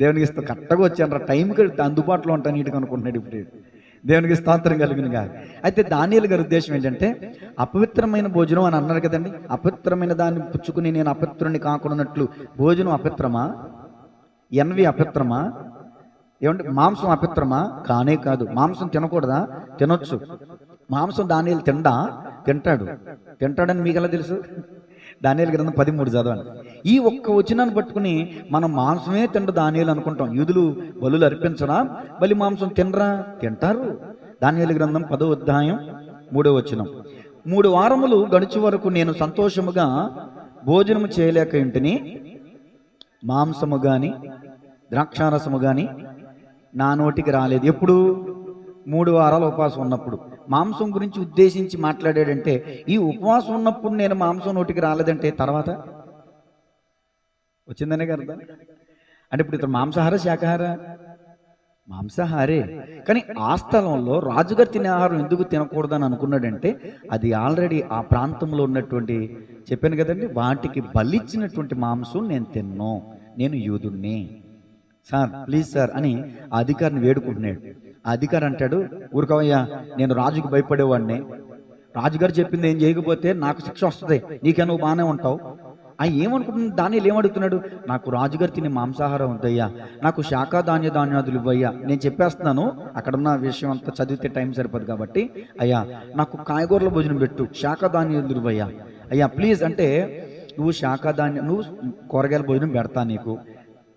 దేవునికి ఇస్తూ కరెక్ట్గా వచ్చాను రా, టైంకి అందుబాటులో ఉంటాను నీటికి అనుకుంటున్నాడు ఇప్పుడు. దేవునికి స్తోత్రం కలిగిన కాదు. అయితే దానియేలు గారి ఉద్దేశం ఏంటంటే, అపవిత్రమైన భోజనం అని అన్నారు కదండి. అపవిత్రమైన దాన్ని పుచ్చుకుని నేను అపవిత్రుని కాకున్నట్లు భోజనం అపవిత్రమా? ఎన్వి అపవిత్రమా? ఏమంటే మాంసం అపవిత్రమా? కానే కాదు. మాంసం తినకూడదా? తినొచ్చు. మాంసం దానియేలు తింటాడని మీకు ఎలా తెలుసు? దానియేలు గ్రంథం 13 చదవండి. ఈ ఒక్క వచనాన్ని పట్టుకుని మనం మాంసమే దానియేలు అనుకుంటాం. యూదులు బలులు అర్పించరా? బలి మాంసం తింటారు. దానియేలు గ్రంథం 10వ అధ్యాయం 3వ వచనం. 3 వారములు గడుచు వరకు నేను సంతోషముగా భోజనము చేయలేక ఇంటిని, మాంసము కానీ ద్రాక్షారసము కానీ నా నోటికి రాలేదు. ఎప్పుడు? 3 వారాలు ఉపవాసం ఉన్నప్పుడు. మాంసం గురించి ఉద్దేశించి మాట్లాడాడంటే, ఈ ఉపవాసం ఉన్నప్పుడు నేను మాంసం నోటికి రాలేదంటే తర్వాత వచ్చిందనే అర్థం. అంటే ఇప్పుడు ఇతను మాంసాహార శాకాహార? మాంసాహారే. కానీ ఆ స్థలంలో రాజుగారు తినే ఆహారం ఎందుకు తినకూడదని అనుకున్నాడంటే, అది ఆల్రెడీ ఆ ప్రాంతంలో ఉన్నటువంటి, చెప్పాను కదండి, వాటికి బలిచ్చినటువంటి మాంసం నేను తిన్ను, నేను యూదుణ్ణి, సార్ ప్లీజ్ సార్ అని ఆ అధికారిని వేడుకుంటున్నాడు. ఆ అధికారి అంటాడు, ఊరుకోవయ్యా, నేను రాజుకి భయపడేవాడిని, రాజుగారు చెప్పింది ఏం చేయకపోతే నాకు శిక్ష వస్తుంది, నీకే నువ్వు బాగానే ఉంటావు. ఏమనుకుంటున్నాడు? దానిలో ఏమడుగుతున్నాడు? నాకు రాజుగారు తినే మాంసాహారం వద్దయ్యా, నాకు శాఖా ధాన్యాదులు ఇవ్వయ్యా. నేను చెప్పేస్తున్నాను, అక్కడున్న విషయం అంతా చదివితే టైం సరిపోదు కాబట్టి, అయ్యా నాకు కాయగూరల భోజనం పెట్టు, శాఖా ధాన్యాదులు ఇవ్వయ్యా, అయ్యా ప్లీజ్. అంటే నువ్వు నువ్వు కూరగాయల భోజనం పెడతా, నీకు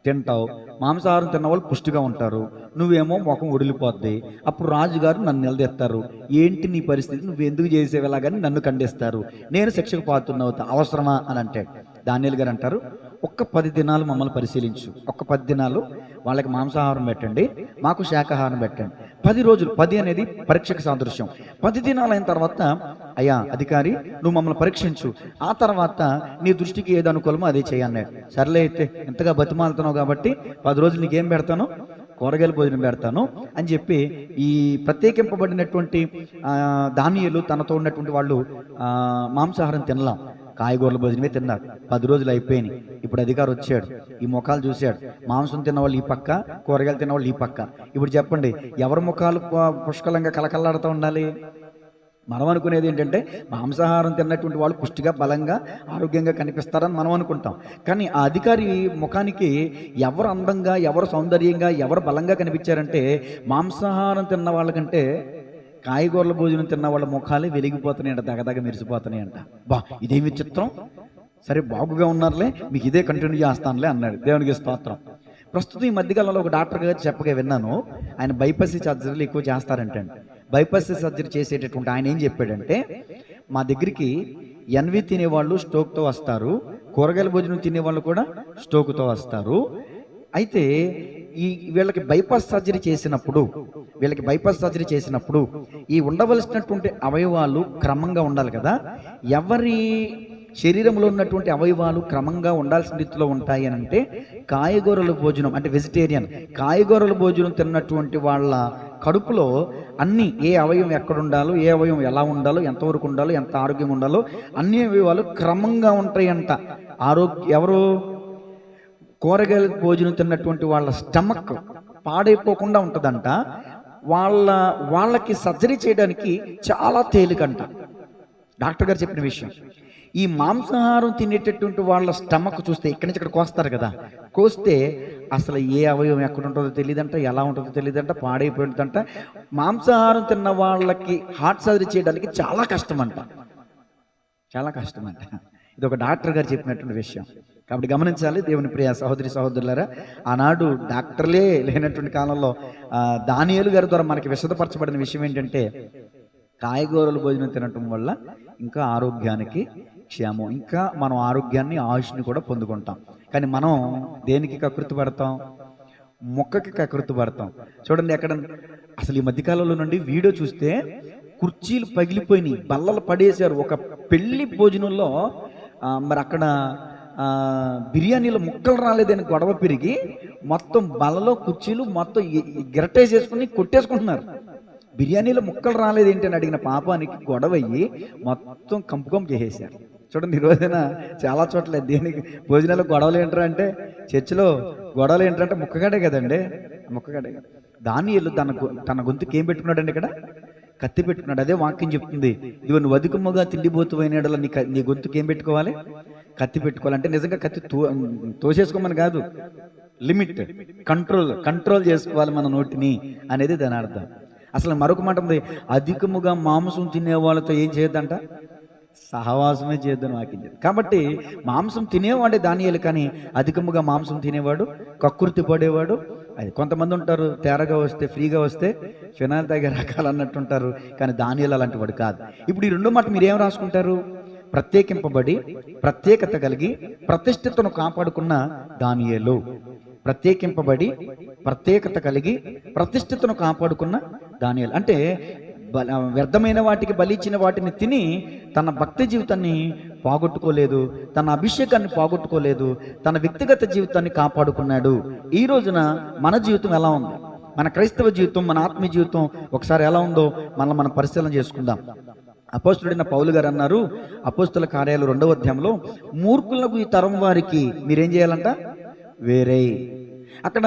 తింటావు, మాంసాహారం తిన్న వాళ్ళు పుష్టిగా ఉంటారు, నువ్వేమో ముఖం ఒడిలిపోద్ది, అప్పుడు రాజుగారు నన్ను నిలదెత్తారు, ఏంటి నీ పరిస్థితి, నువ్వు ఎందుకు చేసేవేలాగాని నన్ను ఖండిస్తారు, నేను శిక్షకు పాత్రున్నావు, అవసరమా అని అంటాడు. దానియేలు గారు అంటారు, ఒక్క 10 దినాలు మమ్మల్ని పరిశీలించు, ఒక్క 10 దినాలు వాళ్ళకి మాంసాహారం పెట్టండి, మాకు శాకాహారం పెట్టండి. 10 రోజులు, 10 అనేది పరీక్షకు సాదృశ్యం. 10 దినాలు అయిన తర్వాత, అయ్యా అధికారి నువ్వు మమ్మల్ని పరీక్షించు, ఆ తర్వాత నీ దృష్టికి ఏది అనుకూలమో అదే చేయన్నాడు. సర్లే అయితే ఇంతగా బతిమాలుతున్నావు కాబట్టి 10 రోజులు నీకేం పెడతాను, కూరగాయల భోజనం పెడతాను అని చెప్పి, ఈ ప్రత్యేకింపబడినటువంటి దానియేలు తనతో ఉన్నటువంటి వాళ్ళు మాంసాహారం తినలాం, కాయగూరల భోజనమే తిన్నారు. 10 రోజులు అయిపోయినాయి. ఇప్పుడు అధికారి వచ్చాడు, ఈ ముఖాలు చూశాడు, మాంసం తిన్నవాళ్ళు ఈ పక్క, కూరగాయలు తిన్నవాళ్ళు ఈ పక్క. ఇప్పుడు చెప్పండి, ఎవరి ముఖాలు పుష్కలంగా కలకల్లాడుతూ ఉండాలి? మనం అనుకునేది ఏంటంటే, మాంసాహారం తిన్నటువంటి వాళ్ళు పుష్టిగా బలంగా ఆరోగ్యంగా కనిపిస్తారని మనం అనుకుంటాం. కానీ ఆ అధికారి ముఖానికి ఎవరు అందంగా, ఎవరు సౌందర్యంగా, ఎవరు బలంగా కనిపించారంటే, మాంసాహారం తిన్న వాళ్ళకంటే కాయగూరల భోజనం తిన్న వాళ్ళ ముఖాలే వెలిగిపోతున్నాయంట, దగదగ మెరిసిపోతున్నాయంట. బా ఇదేమి చిత్రం, సరే బాగుగా ఉన్నారులే, మీకు ఇదే కంటిన్యూ చేస్తానులే అన్నాడు. దేవునికి స్తోత్రం. ప్రస్తుతం ఈ మధ్యకాలంలో ఒక డాక్టర్ గారు చెప్పగా విన్నాను, ఆయన బైపాస్ సర్జరీలు ఎక్కువ చేస్తారంటే, బైపాస్ సర్జరీ చేసేటటువంటి ఆయన ఏం చెప్పాడంటే, మా దగ్గరికి ఎన్వి తినేవాళ్ళు స్ట్రోక్తో వస్తారు, కూరగాయల భోజనం తినేవాళ్ళు కూడా స్ట్రోక్తో వస్తారు. అయితే వీళ్ళకి బైపాస్ సర్జరీ చేసినప్పుడు ఈ ఉండవలసినటువంటి అవయవాలు క్రమంగా ఉండాలి కదా. ఎవరి శరీరంలో ఉన్నటువంటి అవయవాలు క్రమంగా ఉండాల్సిన రీతిలో ఉంటాయి అని అంటే, కాయగూరల భోజనం అంటే వెజిటేరియన్, కాయగూరల భోజనం తిన్నటువంటి వాళ్ళ కడుపులో అన్ని, ఏ అవయవం ఎక్కడ ఉండాలో, ఏ అవయవం ఎలా ఉండాలో, ఎంతవరకు ఉండాలో, ఎంత ఆరోగ్యం ఉండాలో అన్ని అవయవాలు క్రమంగా ఉంటాయంట. ఎవరు కూరగాయల భోజనం తిన్నటువంటి వాళ్ళ స్టమక్ పాడైపోకుండా ఉంటుందంట. వాళ్ళకి సర్జరీ చేయడానికి చాలా తేలికంట. డాక్టర్ గారు చెప్పిన విషయం. ఈ మాంసాహారం తినేటటువంటి వాళ్ళ స్టమక్ చూస్తే, ఇక్కడి నుంచి ఇక్కడ కోస్తారు కదా, కోస్తే అసలు ఏ అవయవం ఎక్కడ ఉంటుందో తెలియదంట, ఎలా ఉంటుందో తెలియదంట, పాడైపోయిందంట. మాంసాహారం తిన్న వాళ్ళకి హార్ట్ సర్జరీ చేయడానికి చాలా కష్టమంట. ఇది ఒక డాక్టర్ గారు చెప్పినటువంటి విషయం. కాబట్టి గమనించాలి దేవుని ప్రియ సహోదరి సహోదరులారా, ఆనాడు డాక్టర్లే లేనటువంటి కాలంలో దానియేలు గారి ద్వారా మనకి విశదపరచబడిన విషయం ఏంటంటే, కాయగూరల భోజనం తినటం వల్ల ఇంకా ఆరోగ్యానికి క్షేమం, ఇంకా మనం ఆరోగ్యాన్ని, ఆయుష్ని కూడా పొందుకుంటాం. కానీ మనం దేనికి కకృతి పడతాం? మొక్కకి కకృతి పడతాం. చూడండి, ఎక్కడ అసలు ఈ మధ్యకాలంలో నుండి వీడియో చూస్తే కుర్చీలు పగిలిపోయినాయి, బల్లలు పడేశారు. ఒక పెళ్లి భోజనంలో మరి అక్కడ బిర్యానీలో ముక్కలు రాలేదని గొడవ పెరిగి మొత్తం బల్లలో కుర్చీలు మొత్తం గిరటేసేసుకుని కొట్టేసుకుంటున్నారు. బిర్యానీలో ముక్కలు రాలేదేంటి అని అడిగిన పాపానికి గొడవ అయ్యి మొత్తం కంపు చేసేసారు. చూడండి, ఈ రోజున చాలా చోట్ల దేనికి భోజనాలు గొడవలు ఏంటంటే, చర్చిలో గొడవలు ఏంటంటే ముక్కగాడే కదండి, ముక్కగాడే. దానియేలు తన గొంతుకి ఏం పెట్టుకున్నాడండి? ఇక్కడ కత్తి పెట్టుకున్నాడు. అదే వాక్యం చెప్తుంది, ఇదిగో నువ్వు అధికముగా తిండిపోతువైనాడలా నీ గొంతుకి ఏం పెట్టుకోవాలి? కత్తి పెట్టుకోవాలంటే నిజంగా కత్తి తోసేసుకోమని కాదు, లిమిట్, కంట్రోల్ చేసుకోవాలి మన నోటిని అనేది దాని అర్థం. అసలు మరొక మాట ఉంది, అధికముగా మాంసం తినే వాళ్ళతో ఏం చేయొద్దంట, సహవాసమే చేయొద్దని వాక్యం చేద్దాం. కాబట్టి మాంసం తినేవాడే దానియేలు, కానీ అధికముగా మాంసం తినేవాడు, కక్కుర్తి పడేవాడు, అది కొంతమంది ఉంటారు, తేరగా వస్తే ఫ్రీగా వస్తే ఫినాయిల్ తాగే రకాలు అన్నట్టు ఉంటారు. కానీ దానియేలు అలాంటి వాడు కాదు. ఇప్పుడు ఈ రెండో మాట మీరు ఏం రాసుకుంటారు? ప్రత్యేకింపబడి ప్రత్యేకత కలిగి ప్రతిష్ఠతను కాపాడుకున్న దానియేలు. ప్రత్యేకింపబడి ప్రత్యేకత కలిగి ప్రతిష్ఠతను కాపాడుకున్న దానియేలు. అంటే వ్యర్థమైన వాటికి బలిచ్చిన వాటిని తిని తన భక్తి జీవితాన్ని పోగొట్టుకోలేదు, తన అభిషేకాన్ని పోగొట్టుకోలేదు, తన వ్యక్తిగత జీవితాన్ని కాపాడుకున్నాడు. ఈ రోజున మన జీవితం ఎలా ఉంది? మన క్రైస్తవ జీవితం, మన ఆత్మీయ జీవితం ఒకసారి ఎలా ఉందో మనం పరిశీలన చేసుకుందాం. అపోస్తుడైన పౌలు గారు అన్నారు, అపోస్తుల కార్యాలు 2వ అధ్యాయంలో, మూర్ఖులకు ఈ తరం వారికి మీరేం చేయాలంట? వేరే. అక్కడ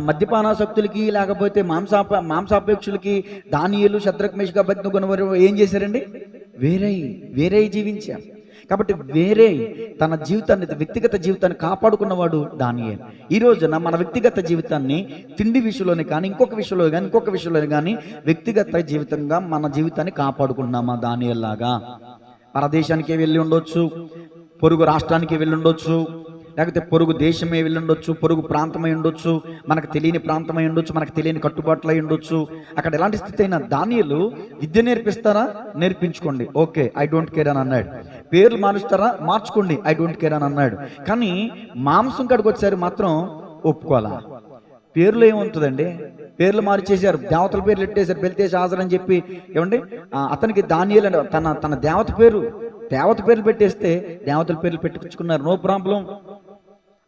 మద్యపానాసక్తులకి లేకపోతే మాంసాపేక్షులకి దానియేలు, శద్రక్, మేషక్, అబేద్నెగో వారు ఏం చేశారండి? వేరే జీవించారు. కాబట్టి వేరే తన జీవితాన్ని, వ్యక్తిగత జీవితాన్ని కాపాడుకున్నవాడు దానియేలు. ఈ రోజున మన వ్యక్తిగత జీవితాన్ని తిండి విషయంలోనే కానీ ఇంకొక విషయంలో కానీ వ్యక్తిగత జీవితంగా మన జీవితాన్ని కాపాడుకుంటున్నామా? దానియేలు లాగా పరదేశానికి వెళ్ళి ఉండొచ్చు, పొరుగు రాష్ట్రానికి వెళ్ళి ఉండొచ్చు, లేకపోతే పొరుగు దేశమే వెళ్ళి ఉండొచ్చు, పొరుగు ప్రాంతమై ఉండొచ్చు, మనకు తెలియని ప్రాంతమై ఉండొచ్చు, మనకు తెలియని కట్టుబాట్లు అయి ఉండొచ్చు. అక్కడ ఎలాంటి స్థితి అయినా దానియేలు విద్య నేర్పిస్తారా? నేర్పించుకోండి, ఓకే, ఐ డోంట్ కేర్ అని అన్నాడు. పేర్లు మారుస్తారా? మార్చుకోండి, ఐ డోంట్ కేర్ అని అన్నాడు. కానీ మాంసం కాడికి వచ్చారు మాత్రం ఒప్పుకోవాలా? పేర్లు ఏముంటుందండి? పేర్లు మార్చేశారు, దేవతల పేర్లు ఎట్టేశారు. బెల్తేషాజర్ ఆజర్ అని చెప్పి ఏమండి అతనికి దానియేలు తన దేవత పేర్లు పెట్టేస్తే దేవతల పేర్లు పెట్టుకున్నారు, నో ప్రాబ్లం.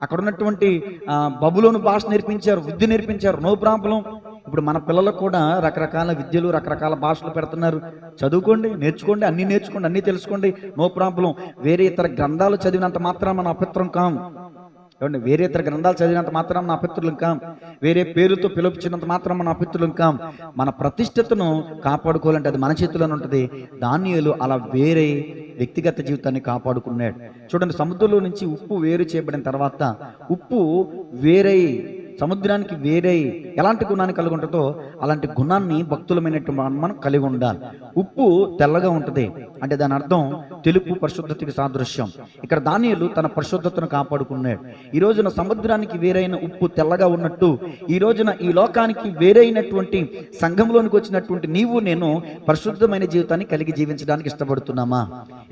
అక్కడ ఉన్నటువంటి బబులోను భాష నేర్పించారు, విద్య నేర్పించారు, నో ప్రాబ్లం. ఇప్పుడు మన పిల్లలకు కూడా రకరకాల విద్యలు, రకరకాల భాషలు పెడుతున్నారు. చదువుకోండి, నేర్చుకోండి, అన్నీ తెలుసుకోండి, నో ప్రాబ్లం. వేరే ఇతర గ్రంథాలు చదివినంత మాత్రం మన అపవిత్రం కాం. ఏమండి, వేరే ఇతర గ్రంథాలు చదివినంత మాత్రం మన అపవిత్రులం కాం. వేరే పేరుతో పిలుపుచ్చినంత మాత్రం మన అపవిత్రులం కాం. మన ప్రతిష్టతను కాపాడుకోవాలంటే అది మన చేతిలోనే ఉంటుంది. దానియేలు అలా వేరే వ్యక్తిగత జీవితాన్ని కాపాడుకున్నాడు. చూడండి, సముద్రంలో నుంచి ఉప్పు వేరు చేయబడిన తర్వాత ఉప్పు వేరే సముద్రానికి వేరే ఎలాంటి గుణాన్ని కలిగి ఉంటుందో అలాంటి గుణాన్ని భక్తులమైనట్టు మనం కలిగి ఉండాలి. ఉప్పు తెల్లగా ఉంటుంది అంటే దాని అర్థం తెలుపు, పరిశుద్ధతకి సాదృశ్యం. ఇక్కడ దానియేలు తన పరిశుద్ధతను కాపాడుకున్నాడు. ఈ రోజున సముద్రానికి వేరైన ఉప్పు తెల్లగా ఉన్నట్టు ఈ రోజున ఈ లోకానికి వేరైనటువంటి సంఘంలోనికి వచ్చినటువంటి నీవు నేను పరిశుద్ధమైన జీవితాన్ని కలిగి జీవించడానికి ఇష్టపడుతున్నామా?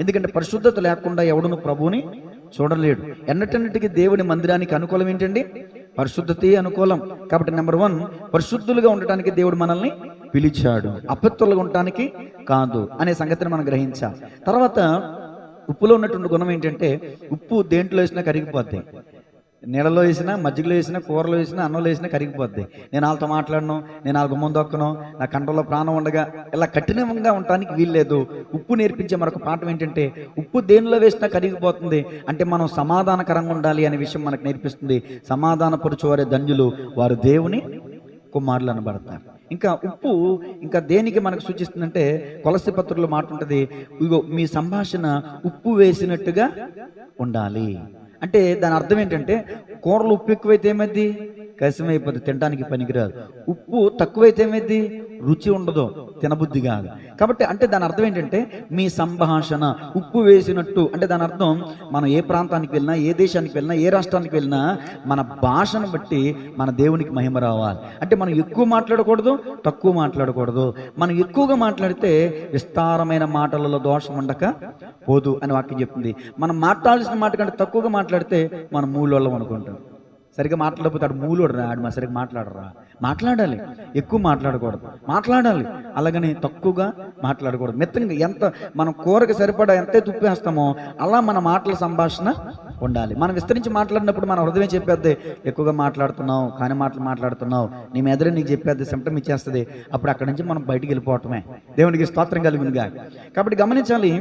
ఎందుకంటే పరిశుద్ధత లేకుండా ఎవడును ప్రభువుని చూడలేడు. ఎన్నటన్నిటికీ దేవుని మందిరానికి అనుకూలం ఏంటండి? పరిశుద్ధతే అనుకూలం. కాబట్టి నెంబర్ 1, పరిశుద్ధులుగా ఉండటానికి దేవుడు మనల్ని పిలిచాడు, అపవిత్రులుగా ఉండటానికి కాదు అనే సంగతిని మనం గ్రహించాలి. తర్వాత ఉప్పులో ఉన్నటువంటి గుణం ఏంటంటే, ఉప్పు దేంట్లో వేసినా కరిగిపోద్ది. నీళ్ళలో వేసినా, మజ్జిగలో వేసినా, కూరలో వేసినా, అన్నంలో వేసినా కరిగిపోద్ది. నేను వాళ్ళతో మాట్లాడను, నేను వాళ్ళ గుమ్మం దొక్కను, నా కంటలో ప్రాణం ఉండగా ఇలా కఠినంగా ఉండటానికి వీల్లేదు. ఉప్పు నేర్పించే మరొక పాఠం ఏంటంటే, ఉప్పు దేనిలో వేసినా కరిగిపోతుంది అంటే మనం సమాధానకరంగా ఉండాలి అనే విషయం మనకు నేర్పిస్తుంది. సమాధానపరుచువారే ధన్యులు, వారు దేవుని కుమారులు అనబడతారు. ఇంకా ఉప్పు ఇంకా దేనికి మనకు సూచిస్తుందంటే, కొలస్సీ పత్రికలో మాట ఉంటుంది, ఇగో మీ సంభాషణ ఉప్పు వేసినట్టుగా ఉండాలి. అంటే దాని అర్థం ఏంటంటే, కూరలు ఉప్పు ఎక్కువైతే ఏమైంది? కసిమైపోద్ది, తినడానికి పనికిరాదు. ఉప్పు తక్కువైతే ఏమైంది? రుచి ఉండదు, తినబుద్ధి కాదు. కాబట్టి అంటే దాని అర్థం ఏంటంటే, మీ సంభాషణ ఉప్పు వేసినట్టు అంటే దాని అర్థం మనం ఏ ప్రాంతానికి వెళ్ళినా, ఏ దేశానికి వెళ్ళినా, ఏ రాష్ట్రానికి వెళ్ళినా మన భాషను బట్టి మన దేవునికి మహిమ రావాలి. అంటే మనం ఎక్కువ మాట్లాడకూడదు, తక్కువ మాట్లాడకూడదు. మనం ఎక్కువగా మాట్లాడితే విస్తారమైన మాటలలో దోషం ఉండక పోదు అని వాక్యం చెప్తుంది. మనం మాట్లాడాల్సిన మాట కంటే తక్కువగా మాట్లాడితే మనం మూలోళ్ళం అనుకుంటాం. సరిగ్గా మాట్లాడకపోతే ఆడు మూలోడు రా, ఆడు మా సరిగ్గా మాట్లాడరా. మాట్లాడాలి, ఎక్కువ మాట్లాడకూడదు, మాట్లాడాలి. అలాగని తక్కువగా మాట్లాడకూడదు. మిత్తంగా ఎంత మనం కూరకు సరిపడా ఎంత తుప్పేస్తామో అలా మన మాటల సంభాషణ ఉండాలి. మనం విస్తరించి మాట్లాడినప్పుడు మన హృదయం చెప్పేద్ది, ఎక్కువగా మాట్లాడుతున్నావు, కానీ మాట్లాడుతున్నావు, నీ మెదడు నీకు చెప్పేది, సిమ్టమ్ ఇచ్చేస్తుంది. అప్పుడు అక్కడి నుంచి మనం బయటికి వెళ్ళిపోవటమే. దేవునికి స్తోత్రం కలుగునుగా. కాబట్టి గమనించాలి,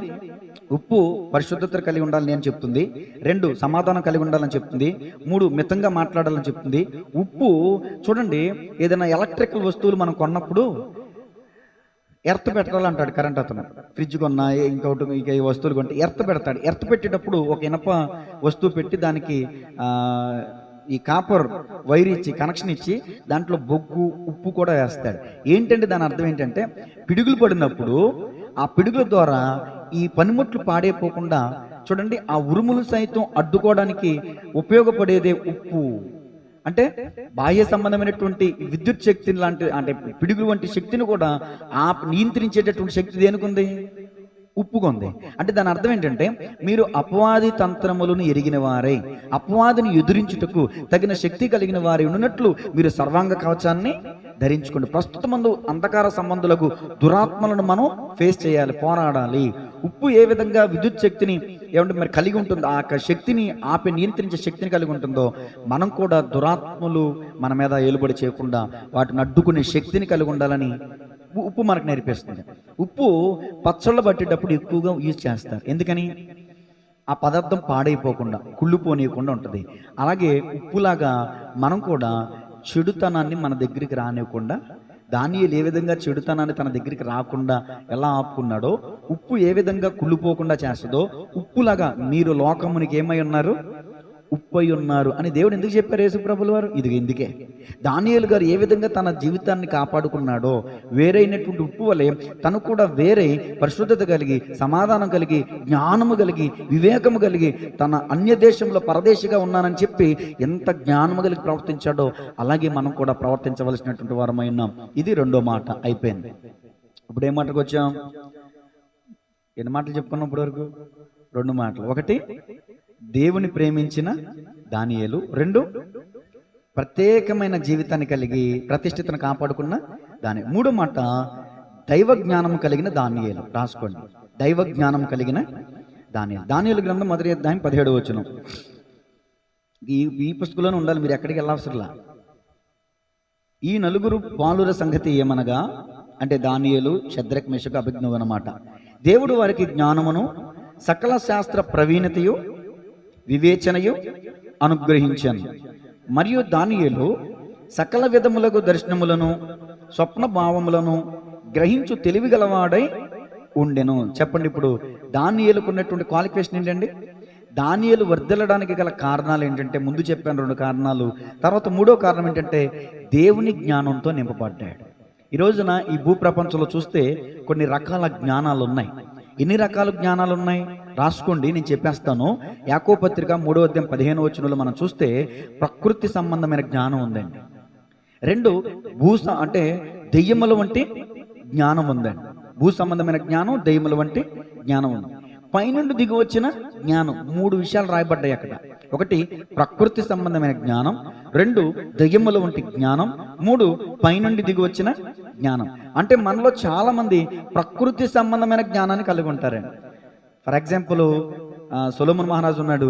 ఉప్పు పరిశుద్ధత కలిగి ఉండాలని నేను చెప్తుంది. 2 సమాధానం కలిగి ఉండాలని చెప్తుంది. 3 మితంగా మాట్లాడాలని చెప్తుంది. ఉప్పు చూడండి, ఏదైనా ఎలక్ట్రికల్ వస్తువులు మనం కొన్నప్పుడు ఎర్త్ పెట్టాలంటాడు కరెంట్ అతను. ఫ్రిడ్జ్ కొన్నా, ఇంకొకటి ఇక ఈ వస్తువులు కొంటే ఎర్త్ పెడతాడు. ఎర్త్ పెట్టేటప్పుడు ఒక ఇనప వస్తువు పెట్టి దానికి ఈ కాపర్ వైర్ ఇచ్చి కనెక్షన్ ఇచ్చి దాంట్లో బొగ్గు, ఉప్పు కూడా వేస్తాడు. ఏంటంటే దాని అర్థం ఏంటంటే, పిడుగులు పడినప్పుడు ఆ పిడుగుల ద్వారా ఈ పనిముట్లు పాడైపోకుండా చూడండి, ఆ ఉరుములు సైతం అడ్డుకోవడానికి ఉపయోగపడేదే ఉప్పు. అంటే బాహ్య సంబంధమైనటువంటి విద్యుత్ శక్తిని లాంటి అంటే పిడుగులు వంటి శక్తిని కూడా నియంత్రించేటటువంటి శక్తి దేనికుంది? ఉప్పుకుంది. అంటే దాని అర్థం ఏంటంటే, మీరు అపవాది తంత్రములను ఎరిగిన వారై అపవాదిని ఎదురించుటకు తగిన శక్తి కలిగిన వారై ఉన్నట్లు మీరు సర్వాంగ కవచాన్ని ధరించుకోండి. ప్రస్తుతమందు అంధకార సంబంధులకు దురాత్మలను మనం ఫేస్ చేయాలి, పోరాడాలి. ఉప్పు ఏ విధంగా విద్యుత్ శక్తిని ఏమంటే మరి కలిగి ఉంటుందో, ఆ శక్తిని నియంత్రించే శక్తిని కలిగి ఉంటుందో, మనం కూడా దురాత్మలు మన మీద ఏలుబడి చేయకుండా వాటిని అడ్డుకునే శక్తిని కలిగి ఉండాలని ఉప్పు మనకు నేర్పిస్తుంది. ఉప్పు పచ్చళ్ళు పట్టేటప్పుడు ఎక్కువగా యూజ్ చేస్తారు. ఎందుకని? ఆ పదార్థం పాడైపోకుండా, కుళ్ళిపోనీయకుండా ఉంటుంది. అలాగే ఉప్పులాగా మనం కూడా చెడుతనాన్ని మన దగ్గరికి రానివ్వకుండా, దానియేలు ఏ విధంగా చెడుతనాన్ని తన దగ్గరికి రాకుండా ఎలా ఆపుకున్నాడో, ఉప్పు ఏ విధంగా కుళ్ళిపోకుండా చేస్తుందో, ఉప్పులాగా మీరు లోకమునికి ఏమై ఉన్నారు? ఉప్పై ఉన్నారు అని దేవుడు ఎందుకు చెప్పారు యేసుప్రభుల వారు? ఇది ఎందుకే దానియేలు గారు ఏ విధంగా తన జీవితాన్ని కాపాడుకున్నాడో, వేరైనటువంటి ఉప్పు వలె తను కూడా వేరే పరిశుద్ధత కలిగి, సమాధానం కలిగి, జ్ఞానము కలిగి, వివేకము కలిగి, తన అన్య దేశంలో పరదేశిగా ఉన్నానని చెప్పి ఎంత జ్ఞానము కలిగి ప్రవర్తించాడో అలాగే మనం కూడా ప్రవర్తించవలసినటువంటి వారమై ఉన్నాం. ఇది రెండో మాట అయిపోయింది. ఇప్పుడు ఏ మాటకు వచ్చాం? ఎన్ని మాటలు చెప్పుకున్నాం ఇప్పటి వరకు? 2 మాటలు. ఒకటి, దేవుని ప్రేమించిన దానియేలు. 2, ప్రత్యేకమైన జీవితాన్ని కలిగి ప్రతిష్ఠితను కాపాడుకున్న దాని. 3వ మాట, దైవ జ్ఞానం కలిగిన దానియేలు. రాసుకోండి, దైవ జ్ఞానం కలిగిన దానియేలు. దానియేలు గ్రంథం 1వ అధ్యాయం 17వ వచనం. ఈ పుస్తకంలోనే ఉండాలి, మీరు ఎక్కడికి వెళ్ళవసరంలా. ఈ 4 బాలుర సంగతి ఏమనగా, అంటే దానియేలు, షద్రక్, మెషకు, అబేద్నెగో అన్నమాట. దేవుడు వారికి జ్ఞానమును సకల శాస్త్ర ప్రవీణతయు వివేచనయు అనుగ్రహించాను. మరియు దానియేలు సకల విధములకు దర్శనములను స్వప్న భావములను గ్రహించు తెలివి గలవాడై ఉండెను. చెప్పండి, ఇప్పుడు దానియేలుకు ఉన్నటువంటి క్వాలిఫికేషన్ ఏంటండి? దానియేలు వర్ధిల్లడానికి గల కారణాలు ఏంటంటే, ముందు చెప్పాను 2 కారణాలు. తర్వాత 3వ కారణం ఏంటంటే, దేవుని జ్ఞానంతో నింపబడ్డాడు. ఈ రోజున ఈ భూప్రపంచంలో చూస్తే కొన్ని రకాల జ్ఞానాలు ఉన్నాయి. ఎన్ని రకాల జ్ఞానాలు ఉన్నాయి? రాసుకోండి, నేను చెప్పేస్తాను. యాకోబు పత్రిక 3వ అధ్యాయం 15వ వచనంలో మనం చూస్తే ప్రకృతి సంబంధమైన జ్ఞానం ఉందండి. 2, అంటే దెయ్యముల వంటి జ్ఞానం ఉందండి. భూ సంబంధమైన జ్ఞానం, దెయ్యముల వంటి జ్ఞానం ఉంది. పైనుండి దిగి వచ్చిన జ్ఞానం. 3 విషయాలు రాయబడ్డాయి అక్కడ. 1, ప్రకృతి సంబంధమైన జ్ఞానం. 2, దెయ్యముల వంటి జ్ఞానం. 3, పైనుండి దిగి వచ్చిన జ్ఞానం. అంటే మనలో చాలా మంది ప్రకృతి సంబంధమైన జ్ఞానాన్ని కలిగి ఉంటారండి. ఫర్ ఎగ్జాంపుల్, సొలొమోన్ మహారాజు ఉన్నాడు,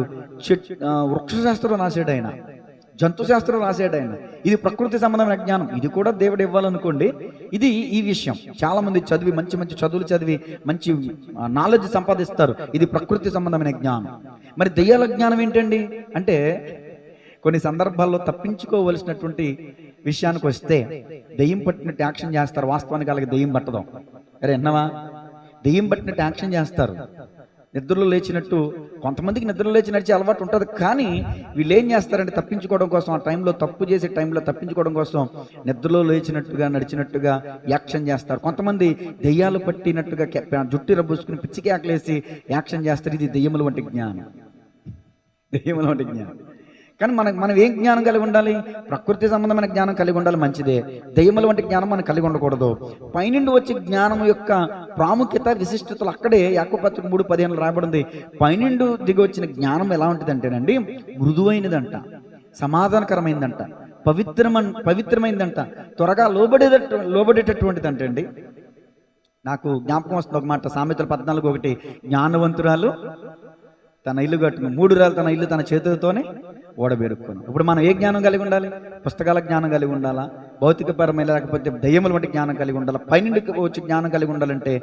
వృక్షశాస్త్రం రాసాడు ఆయన, జంతు శాస్త్రం రాసాడు ఆయన. ఇది ప్రకృతి సంబంధమైన జ్ఞానం. ఇది కూడా దేవుడు ఇవ్వాలనుకోండి. ఇది ఈ విషయం చాలా మంది చదివి మంచి మంచి చదువులు చదివి మంచి నాలెడ్జ్ సంపాదిస్తారు. ఇది ప్రకృతి సంబంధమైన జ్ఞానం. మరి దెయ్యాల జ్ఞానం ఏంటండి అంటే, కొన్ని సందర్భాల్లో తప్పించుకోవలసినటువంటి విషయానికి వస్తే దెయ్యం పట్టినట్టు యాక్షన్ చేస్తారు. వాస్తవానికి అలాగే దెయ్యం పట్టదు. అరే ఎన్నవా, దెయ్యం పట్టినట్టు యాక్షన్ చేస్తారు. నిద్రలో లేచినట్టు, కొంతమందికి నిద్రలో లేచి నడిచే అలవాటు ఉంటుంది. కానీ వీళ్ళు ఏం చేస్తారంటే, తప్పించుకోవడం కోసం, ఆ టైంలో తప్పు చేసే టైంలో తప్పించుకోవడం కోసం నిద్రలో లేచినట్టుగా నడిచినట్టుగా యాక్షన్ చేస్తారు. కొంతమంది దెయ్యాలు పట్టినట్టుగా జుట్టు రబ్బుసుకుని పిచ్చికి ఆకలేసి యాక్షన్ చేస్తారు. ఇది దెయ్యముల వంటి జ్ఞానం, దెయ్యముల వంటి జ్ఞానం. కానీ మనం ఏం జ్ఞానం కలిగి ఉండాలి? ప్రకృతి సంబంధమైన జ్ఞానం కలిగి ఉండాలి, మంచిదే. దెయ్యముల వంటి జ్ఞానం మనం కలిగి ఉండకూడదు. పైనుండి వచ్చే జ్ఞానం యొక్క ప్రాముఖ్యత, విశిష్టతలు అక్కడే యాకోబు పత్రిక 3:15 రాయబడింది. పైనుండి దిగి వచ్చిన జ్ఞానం ఎలా ఉంటుందంటేనండి, మృదువైనదంట, సమాధానకరమైందంట, పవిత్రమైందంట, త్వరగా లోబడేటటువంటిది అంటండి. నాకు జ్ఞాపకం వస్తుంది ఒక మాట, సామెతలు 14:1, జ్ఞానవంతురాలు తన ఇల్లు కట్టుకుని 3 రాళ్ళు తన ఇల్లు తన చేతులతోనే ఓడబెరుక్కును. ఇప్పుడు మనం ఏ జ్ఞానం కలిగి ఉండాలి? పుస్తకాల జ్ఞానం కలిగి ఉండాలా? భౌతికపరమైన, లేకపోతే దయ్యముల వంటి జ్ఞానం కలిగి ఉండాలా? పైనుండి వచ్చే జ్ఞానం కలిగి ఉండాలంటే,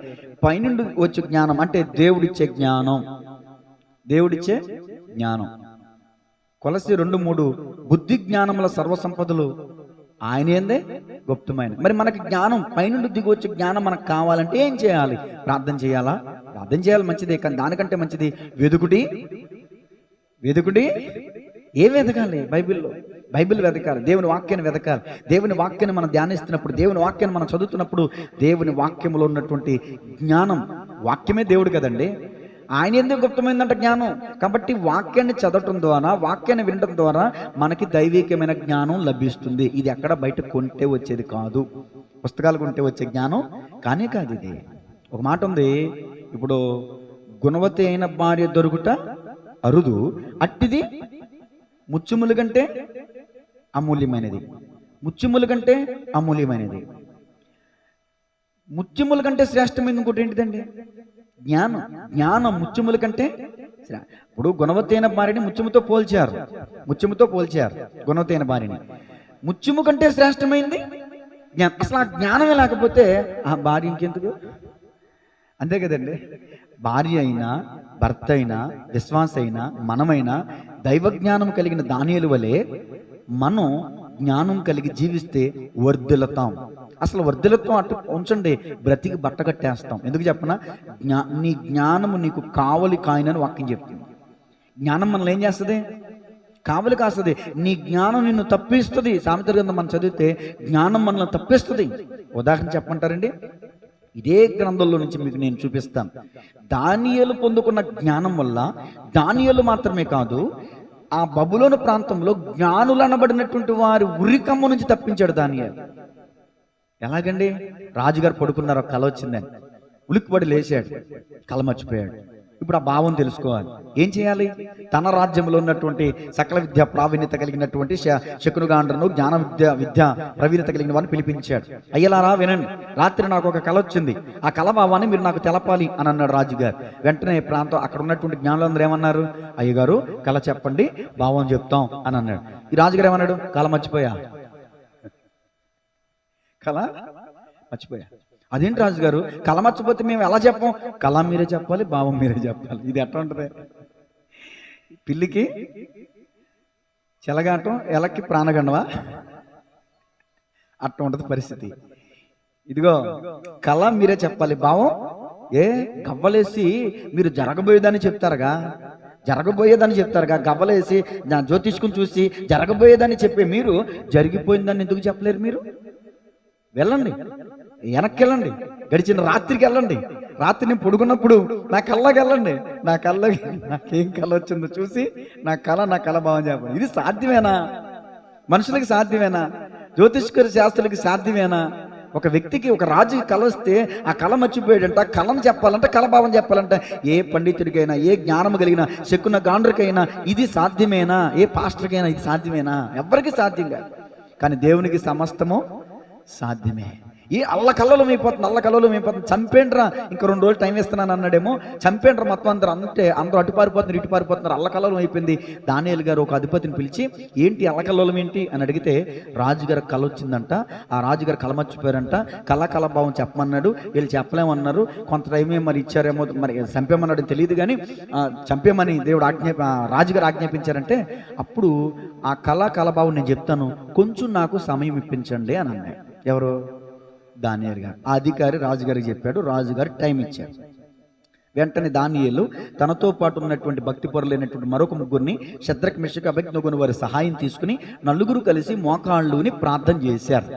పైనుండి వచ్చే జ్ఞానం అంటే దేవుడిచ్చే జ్ఞానం, దేవుడిచ్చే జ్ఞానం. కొలస్సీ 2:3, బుద్ధి జ్ఞానముల సర్వసంపదలు ఆయన ఏందే గుప్తమైన. మరి మనకి జ్ఞానం, పైనుండి దిగి వచ్చే జ్ఞానం మనకు కావాలంటే ఏం చేయాలి? ప్రార్థన చేయాలా? ప్రార్థన చేయాలి, మంచిదే. కానీ దానికంటే మంచిది వెదుకుడి. ఏం వెతకాలి? బైబిల్ వెతకాలి, దేవుని వాక్యాన్ని వెతకాలి. దేవుని వాక్యాన్ని మనం ధ్యానిస్తున్నప్పుడు, దేవుని వాక్యాన్ని మనం చదువుతున్నప్పుడు, దేవుని వాక్యంలో ఉన్నటువంటి జ్ఞానం, వాక్యమే దేవుడు కదండి, ఆయన ఎందుకు గుప్తమైందంట జ్ఞానం. కాబట్టి వాక్యాన్ని చదవటం ద్వారా, వాక్యాన్ని వినడం ద్వారా మనకి దైవికమైన జ్ఞానం లభిస్తుంది. ఇది ఎక్కడ బయట కొంటే వచ్చేది కాదు, పుస్తకాలు కొంటే వచ్చే జ్ఞానం కానే కాదు ఇది. ఒక మాట ఉంది, ఇప్పుడు గుణవతి అయిన భార్య దొరుకుట అరుదు, అట్టిది ముత్యముల కంటే అమూల్యమైనది. ముత్యముల కంటే అమూల్యమైనది, ముత్యముల కంటే శ్రేష్టమైనది ఇంకోటి ఏంటిదండి? జ్ఞానం. జ్ఞానం ముత్యముల కంటే. ఇప్పుడు గుణవతి అయిన భార్యని ముత్యముతో పోల్చారు, ముత్యముతో పోల్చారు గుణవతి అయిన భార్యని. ముత్యము కంటే శ్రేష్టమైంది జ్ఞానం. అసలు ఆ జ్ఞానమే లేకపోతే ఆ భార్య ఇంకెందుకు? అంతే కదండి. భార్య అయినా, భర్త అయినా, విశ్వాస అయినా, మనమైనా దైవజ్ఞానం కలిగిన దానియేలు వలె మనం జ్ఞానం కలిగి జీవిస్తే వర్ధిల్లుతాం. అసలు వర్ధిల్లుతాం అటు ఉంచండి, బ్రతికి బట్ట కట్టేస్తాం. ఎందుకు చెప్పనా? నీ జ్ఞానము నీకు కావలి కాయనని వాక్యం చెప్తుంది. జ్ఞానం మనల్ని ఏం చేస్తుంది? కావలి కాస్తుంది. నీ జ్ఞానం నిన్ను తప్పిస్తుంది. సామెతల గ్రంథం మనం చదివితే జ్ఞానం మనల్ని తప్పిస్తుంది. ఉదాహరణ చెప్పమంటారండి? ఇదే గ్రంథంలో నుంచి మీకు నేను చూపిస్తాను. దానియేలు పొందుకున్న జ్ఞానం వల్ల దానియేలు మాత్రమే కాదు, ఆ బబులోను ప్రాంతంలో జ్ఞానులు అనబడినటువంటి వారి ఉరికమ్మ నుంచి తప్పించాడు దానియేలు. ఎలాగండి? రాజుగారు పడుకున్నారు, కల వచ్చిందని ఉలిక్కిపడి లేచాడు, కల మర్చిపోయాడు. ఇప్పుడు ఆ భావం తెలుసుకోవాలి. ఏం చేయాలి? తన రాజ్యంలో ఉన్నటువంటి సకల విద్య ప్రావీణ్యత కలిగినటువంటి శకునుగాండ్రను, జ్ఞాన విద్య ప్రవీణత కలిగిన వారిని పిలిపించాడు. అయ్యలారా వినండి, రాత్రి నాకు ఒక కల వచ్చింది, ఆ కల భావాన్ని మీరు నాకు తెలపాలి అని అన్నాడు రాజుగారు. వెంటనే ప్రాంతం అక్కడ ఉన్నటువంటి జ్ఞానులందరూ ఏమన్నారు? అయ్యగారు కల చెప్పండి, భావం చెప్తాం అని అన్నాడు. ఈ రాజుగారు ఏమన్నాడు? కల మర్చిపోయా, కల మర్చిపోయా. అదేంటి రాజుగారు, కల మర్చిపోతే మేము ఎలా చెప్పం? కళ మీరే చెప్పాలి, భావం మీరే చెప్పాలి. ఇది ఎట్లా ఉంటుంది? పిల్లికి చెలగాటం, ఎలక్కి ప్రాణగండవా? అట్లా ఉంటుంది పరిస్థితి. ఇదిగో కళ మీరే చెప్పాలి, భావం గవ్వలేసి మీరు జరగబోయేదాన్ని చెప్తారుగా, జరగబోయేదాన్ని చెప్తారుగా. గవ్వలేసి జ్యోతిష్కుని చూసి జరగబోయేదాన్ని చెప్పే మీరు జరిగిపోయిందాన్ని ఎందుకు చెప్పలేరు? మీరు వెళ్ళండి, వెనక్కి వెళ్ళండి, గడిచిన రాత్రికి వెళ్ళండి. రాత్రి నేను పడుకున్నప్పుడు నా కళ్ళకి వెళ్ళండి, నా కళ్ళకి నాకేం కళ వచ్చిందో చూసి నా కళ భావం చెప్పండి. ఇది సాధ్యమేనా? మనుషులకి సాధ్యమేనా? జ్యోతిష్కర శాస్త్రులకి సాధ్యమేనా? ఒక వ్యక్తికి, ఒక రాజుకి కళ వస్తే ఆ కళ మర్చిపోయాడంట. కళను చెప్పాలంటే, కళభావం చెప్పాలంటే ఏ పండితుడికైనా, ఏ జ్ఞానం కలిగిన శకున గాండ్రికైనా ఇది సాధ్యమేనా? ఏ పాస్టర్కైనా ఇది సాధ్యమేనా? ఎవరికి సాధ్యం కాదు. కానీ దేవునికి సమస్తము సాధ్యమే. ఈ అల్లకల్లోలం అయిపోతుంది. చంపేండ్రా, ఇంకా 2 రోజులు టైం ఇస్తున్నాను అన్నాడేమో. చంపేండ్రా మొత్తం అందరూ, అందరూ అటు పారిపోతున్నారు, ఇటు పారిపోతున్నారు. అల్లకల్లోలం అయిపోయింది. దానియేలు గారు ఒక అధిపతిని పిలిచి, ఏంటి అల్లకల్లోలం ఏంటి అని అడిగితే, రాజుగారు కళ వచ్చిందంట, ఆ రాజుగారు కళ మర్చిపోయారంట, కళాభావం చెప్పమన్నాడు. వీళ్ళు చెప్పలేమన్నారు. కొంత టైమే మరి ఇచ్చారేమో, మరి చంపేమన్నాడు తెలియదు, కానీ చంపేమని దేవుడు రాజుగారు ఆజ్ఞాపించారంటే, అప్పుడు ఆ కళాభావం నేను చెప్తాను, కొంచెం నాకు సమయం ఇప్పించండి అని అన్నాడు. ఎవరు? దానియేలు గారు. ఆ అధికారి రాజుగారికి చెప్పాడు. రాజుగారు టైం ఇచ్చారు. వెంటనే దానియేలు తనతో పాటు ఉన్నటువంటి భక్తి పొరలైనటువంటి మరొక 3 శద్రక్, మెషక్, అబేద్నెగో వారి సహాయం తీసుకుని 4 కలిసి మోకాళ్ళుని ప్రార్థన చేశారు.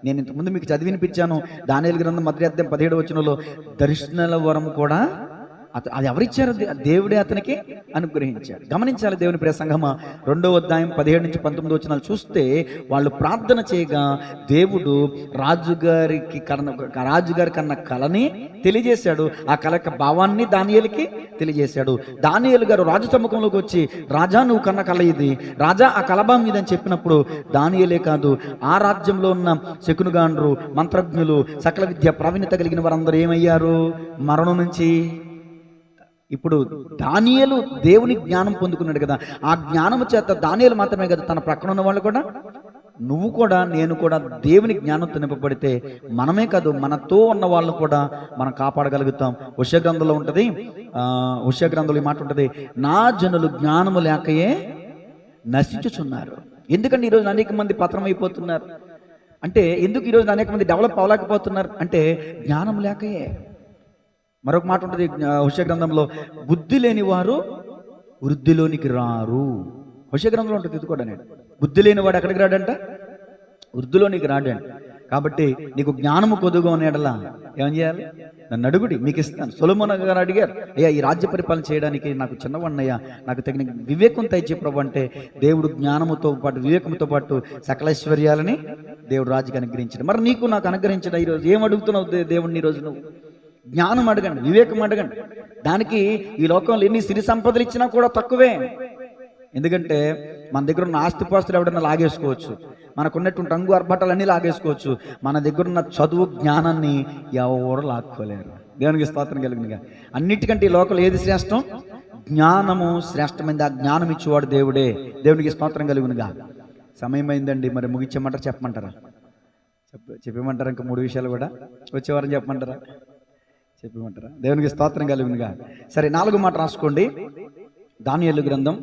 నేను ఇంతకుముందు మీకు చదివినిపించాను. దానియేలు గ్రంథం 1వ అధ్యాయం 17వ వచనంలో దర్శనాల వరం కూడా అది ఎవరిచ్చారు? దేవుడే అతనికి అనుగ్రహించాడు. గమనించాలి దేవుని ప్రియ సంఘమా. 2వ అధ్యాయం 17 నుంచి 19 వచనాలు చూస్తే, వాళ్ళు ప్రార్థన చేయగా దేవుడు రాజుగారి కన్న కళని తెలియజేశాడు. ఆ కళ యొక్క భావాన్ని దానియేలుకి తెలియజేశాడు. దానియేలు గారు రాజు సముఖంలోకి వచ్చి, రాజా నువ్వు కన్న కళ ఇది, రాజా ఆ కళభావం ఇదని చెప్పినప్పుడు దానియేలే కాదు, ఆ రాజ్యంలో ఉన్న శకునుగాండ్రు, మంత్రజ్ఞులు, సకల విద్య ప్రావీణ్యత కలిగిన వారందరూ ఏమయ్యారు? మరణం నుంచి. ఇప్పుడు దానియేలు దేవుని జ్ఞానం పొందుకున్నాడు కదా, ఆ జ్ఞానము చేత దానియేలు మాత్రమే కదా, తన ప్రక్కన ఉన్న వాళ్ళు కూడా, నువ్వు కూడా, నేను కూడా దేవుని జ్ఞానంతో నింపబడితే మనమే కాదు, మనతో ఉన్న వాళ్ళను కూడా మనం కాపాడగలుగుతాం. హోషేయ గ్రంథంలో ఉంటుంది, హోషేయ గ్రంథంలో ఈ మాట ఉంటుంది, నా జనులు జ్ఞానము లేకయే నశించుచున్నారు. ఎందుకంటే ఈరోజు అనేక మంది పతనం అయిపోతున్నారు అంటే, ఎందుకు ఈరోజు అనేక మంది డెవలప్ అవ్వలేకపోతున్నారు అంటే, జ్ఞానం లేకయే. మరొక మాట ఉంటుంది హోషేయ గ్రంథంలో, బుద్ధి లేని వారు వృద్ధిలోనికి రారు. హోషేయ గ్రంథంలో ఉంటుంది ఇది కూడా. నేను బుద్ధి లేని వాడు ఎక్కడికి రాడంట? వృద్ధిలోనికి రాడంట. కాబట్టి నీకు జ్ఞానము కొద్దుగా ఉన్నడలా ఏం చేయాలి? నన్ను అడుగుడి మీకు ఇస్తాను. సొలొమోను గారు అడిగారు, అయ్యా ఈ రాజ్య పరిపాలన చేయడానికి నాకు చిన్నవాడినయ్యా, నాకు తగిన వివేకం తెచ్చి ప్రభు అంటే దేవుడు జ్ఞానముతో పాటు వివేకంతో పాటు సకలైశ్వర్యాలని దేవుడు రాజుకి అనుగ్రహించాడు. మరి నీకు నాకు అనుగ్రహించడం ఈరోజు ఏం అడుగుతున్నావు దేవుడిని? ఈరోజు నువ్వు జ్ఞానం అడగండి, వివేకం అడగండి. దానికి ఈ లోకంలో ఎన్ని సిరి సంపదలు ఇచ్చినా కూడా తక్కువే. ఎందుకంటే మన దగ్గర ఉన్న ఆస్తిపాస్తులు ఎవడన్నా లాగేసుకోవచ్చు, మనకున్నటువంటి రంగు అర్భటాలన్నీ లాగేసుకోవచ్చు. మన దగ్గర ఉన్న చదువు జ్ఞానాన్ని ఎవరు లాక్కోలేరు. దేవునికి స్తోత్రం కలిగినగా. అన్నిటికంటే ఈ లోకంలో ఏది శ్రేష్టం? జ్ఞానము శ్రేష్టమైంది. ఆ జ్ఞానం ఇచ్చేవాడు దేవుడే. దేవునికి స్తోత్రం కలిగినగా. సమయం అయిందండి, మరి ముగించమంటారా చెప్పమంటారా? చెప్పమంటారా? ఇంకా 3 విషయాలు కూడా వచ్చేవారని చెప్పమంటారా? చెప్పమంటారా? దేవునికి స్తోత్రం కలిగినగా. సరే, 4 మాట రాసుకోండి. దానియేలు గ్రంథం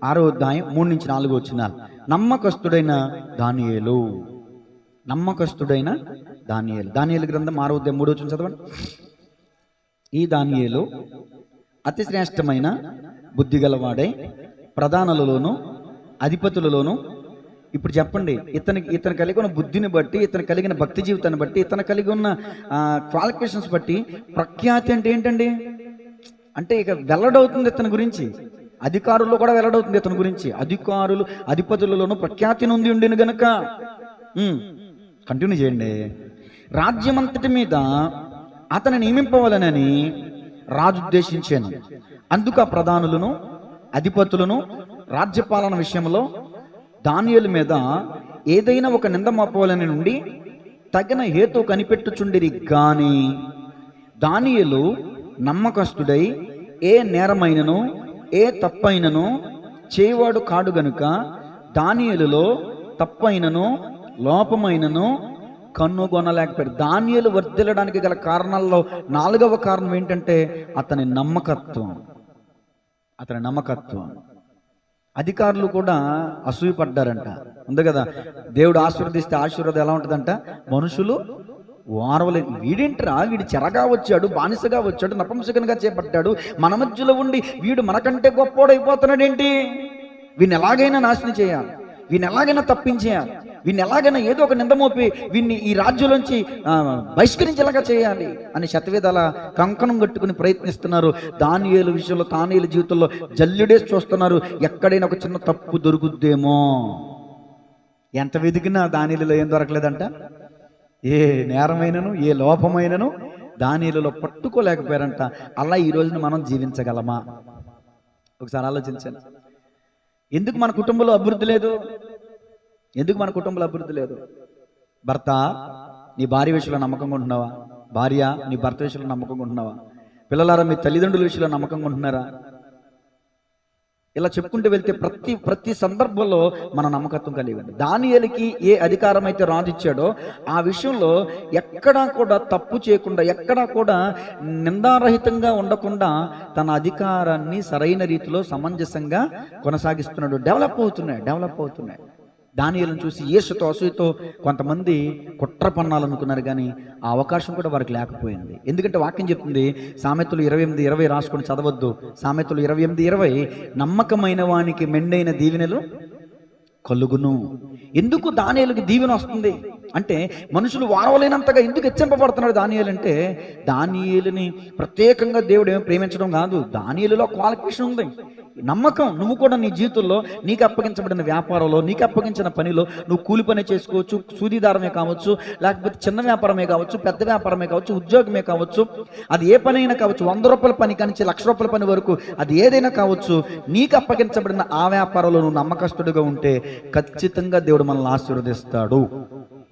6వ అధ్యాయం 3-4 వచనాలు. నమ్మకస్తుడైన దానియేలు, నమ్మకస్తుడైన దానియేలు. దానియేలు గ్రంథం 6వ అధ్యాయం 3వ వచనం చదవండి. ఈ దానియేలు అతి శ్రేష్టమైన బుద్ధి గలవాడై ప్రధానులలోను అధిపతులలోను, ఇప్పుడు చెప్పండి, ఇతను కలిగి ఉన్న బుద్ధిని బట్టి, ఇతను కలిగిన భక్తి జీవితాన్ని బట్టి, ఇతను కలిగి ఉన్న క్వాలిఫికేషన్స్ బట్టి ప్రఖ్యాతి అంటే ఏంటండి? అంటే ఇక వెల్లడవుతుంది ఇతని గురించి. అధికారుల్లో కూడా వెల్లడవుతుంది ఇతని గురించి. అధికారులు అధిపతులలోనూ ప్రఖ్యాతి నొంది ఉండిన గనుక కంటిన్యూ చేయండి. రాజ్యమంతటి మీద అతను నియమింపవాలనని రాజు ఉద్దేశించాను. అందుకు ఆ ప్రధానులను అధిపతులను రాజ్యపాలన విషయంలో దానియేలు మీద ఏదైనా ఒక నింద మోపవాలని నుండి తగిన హేతు కనిపెట్టుచుండిరి. గాని దానియేలు నమ్మకస్తుడై ఏ నేరమైనను ఏ తప్పైనను చేయవాడు కాడు గనుక దానియేలులో తప్పైనను లోపమైనను కనుగొనలేకపోయాడు. దానియేలు వర్ధిల్లడానికి గల కారణాల్లో 4వ కారణం ఏంటంటే అతని నమ్మకత్వం. అతని నమ్మకత్వం. అధికారులు కూడా అసూయపడ్డారంట. ఉంది కదా, దేవుడు ఆశీర్వదిస్తే ఆశీర్వాదం ఎలా ఉంటుందంట? మనుషులు వారవలేదు. వీడేంట్రా, వీడు చెరగా వచ్చాడు, బానిసగా వచ్చాడు, నపుంసకునిగా చేపట్టాడు, మన మధ్యలో ఉండి వీడు మనకంటే గొప్పోడైపోతున్నాడు ఏంటి? వీడిని ఎలాగైనా నాశనం చేయాలి, వీడిని ఎలాగైనా తప్పించేయాలి, వీడిని ఎలాగైనా ఏదో ఒక నింద మోపి వీడిని ఈ రాజ్యంలోంచి బహిష్కరించేలాగా చేయాలి అని శతవిధాల కంకణం కట్టుకుని ప్రయత్నిస్తున్నారు. దానియేలు విషయంలో, దానియేలు జీవితంలో జల్లుడేసి చూస్తున్నారు. ఎక్కడైనా ఒక చిన్న తప్పు దొరుకుద్దేమో. ఎంత వెతికినా దానియేలులో ఏం దొరకలేదంట. ఏ నేరమైనను ఏ లోపమైనను దానియేలులో పట్టుకోలేకపోయారంట. అలా ఈ రోజున మనం జీవించగలమా? ఒకసారి ఆలోచించండి. ఎందుకు మన కుటుంబంలో అభివృద్ధి లేదు? ఎందుకు మన కుటుంబంలో అభివృద్ధి లేదు? భర్త, నీ భార్య విషయంలో నమ్మకంగా ఉంటున్నావా? భార్య, నీ భర్త విషయంలో నమ్మకంగా ఉంటున్నావా? పిల్లలారా, మీ తల్లిదండ్రుల విషయంలో నమ్మకంగా ఉంటున్నారా? ఇలా చెప్పుకుంటూ వెళ్తే ప్రతి సందర్భంలో మన నమ్మకత్వం కలిగి ఉంది. దానియేలుకి ఏ అధికారం అయితే రాజు ఇచ్చాడో ఆ విషయంలో ఎక్కడా కూడా తప్పు చేయకుండా, ఎక్కడా కూడా నిందారహితంగా ఉండకుండా తన అధికారాన్ని సరైన రీతిలో సమంజసంగా కొనసాగిస్తున్నాడు. డెవలప్ అవుతున్నాయి. దానియేలును చూసి ఈర్ష్యతో అసూయతో కొంతమంది కుట్ర పన్నాలనుకున్నారు, కానీ ఆ అవకాశం కూడా వారికి లేకపోయింది. ఎందుకంటే వాక్యం చెప్తుంది, సామెతలు 28:20 రాసుకొని చదవద్దు. సామెతలు 28:20, నమ్మకమైన వానికి మెండైన దీవెనలు కలుగును. ఎందుకు దానియేలుకి దీవెన వస్తుంది అంటే, మనుషులు వారవలేనంతగా ఎందుకు హెచ్చింపబడుతున్నాడు దానియేలు అంటే, దానియేలుని ప్రత్యేకంగా దేవుడు ఏమి ప్రేమించడం కాదు, దానియేలులో క్వాలిఫికేషన్ ఉంది, నమ్మకం. నువ్వు కూడా నీ జీవితంలో నీకు అప్పగించబడిన వ్యాపారంలో, నీకు అప్పగించిన పనిలో నువ్వు కూలి పని చేసుకోవచ్చు, సూదిదారమే కావచ్చు, లేకపోతే చిన్న వ్యాపారమే కావచ్చు, పెద్ద వ్యాపారమే కావచ్చు, ఉద్యోగమే కావచ్చు, అది ఏ పని అయినా కావచ్చు, 100 రూపాయల పని కానీ ₹1,00,000 పని వరకు అది ఏదైనా కావచ్చు. నీకు అప్పగించబడిన ఆ వ్యాపారంలో నువ్వు నమ్మకస్తుడిగా ఉంటే ఖచ్చితంగా దేవుడు మనల్ని ఆశీర్వదిస్తాడు.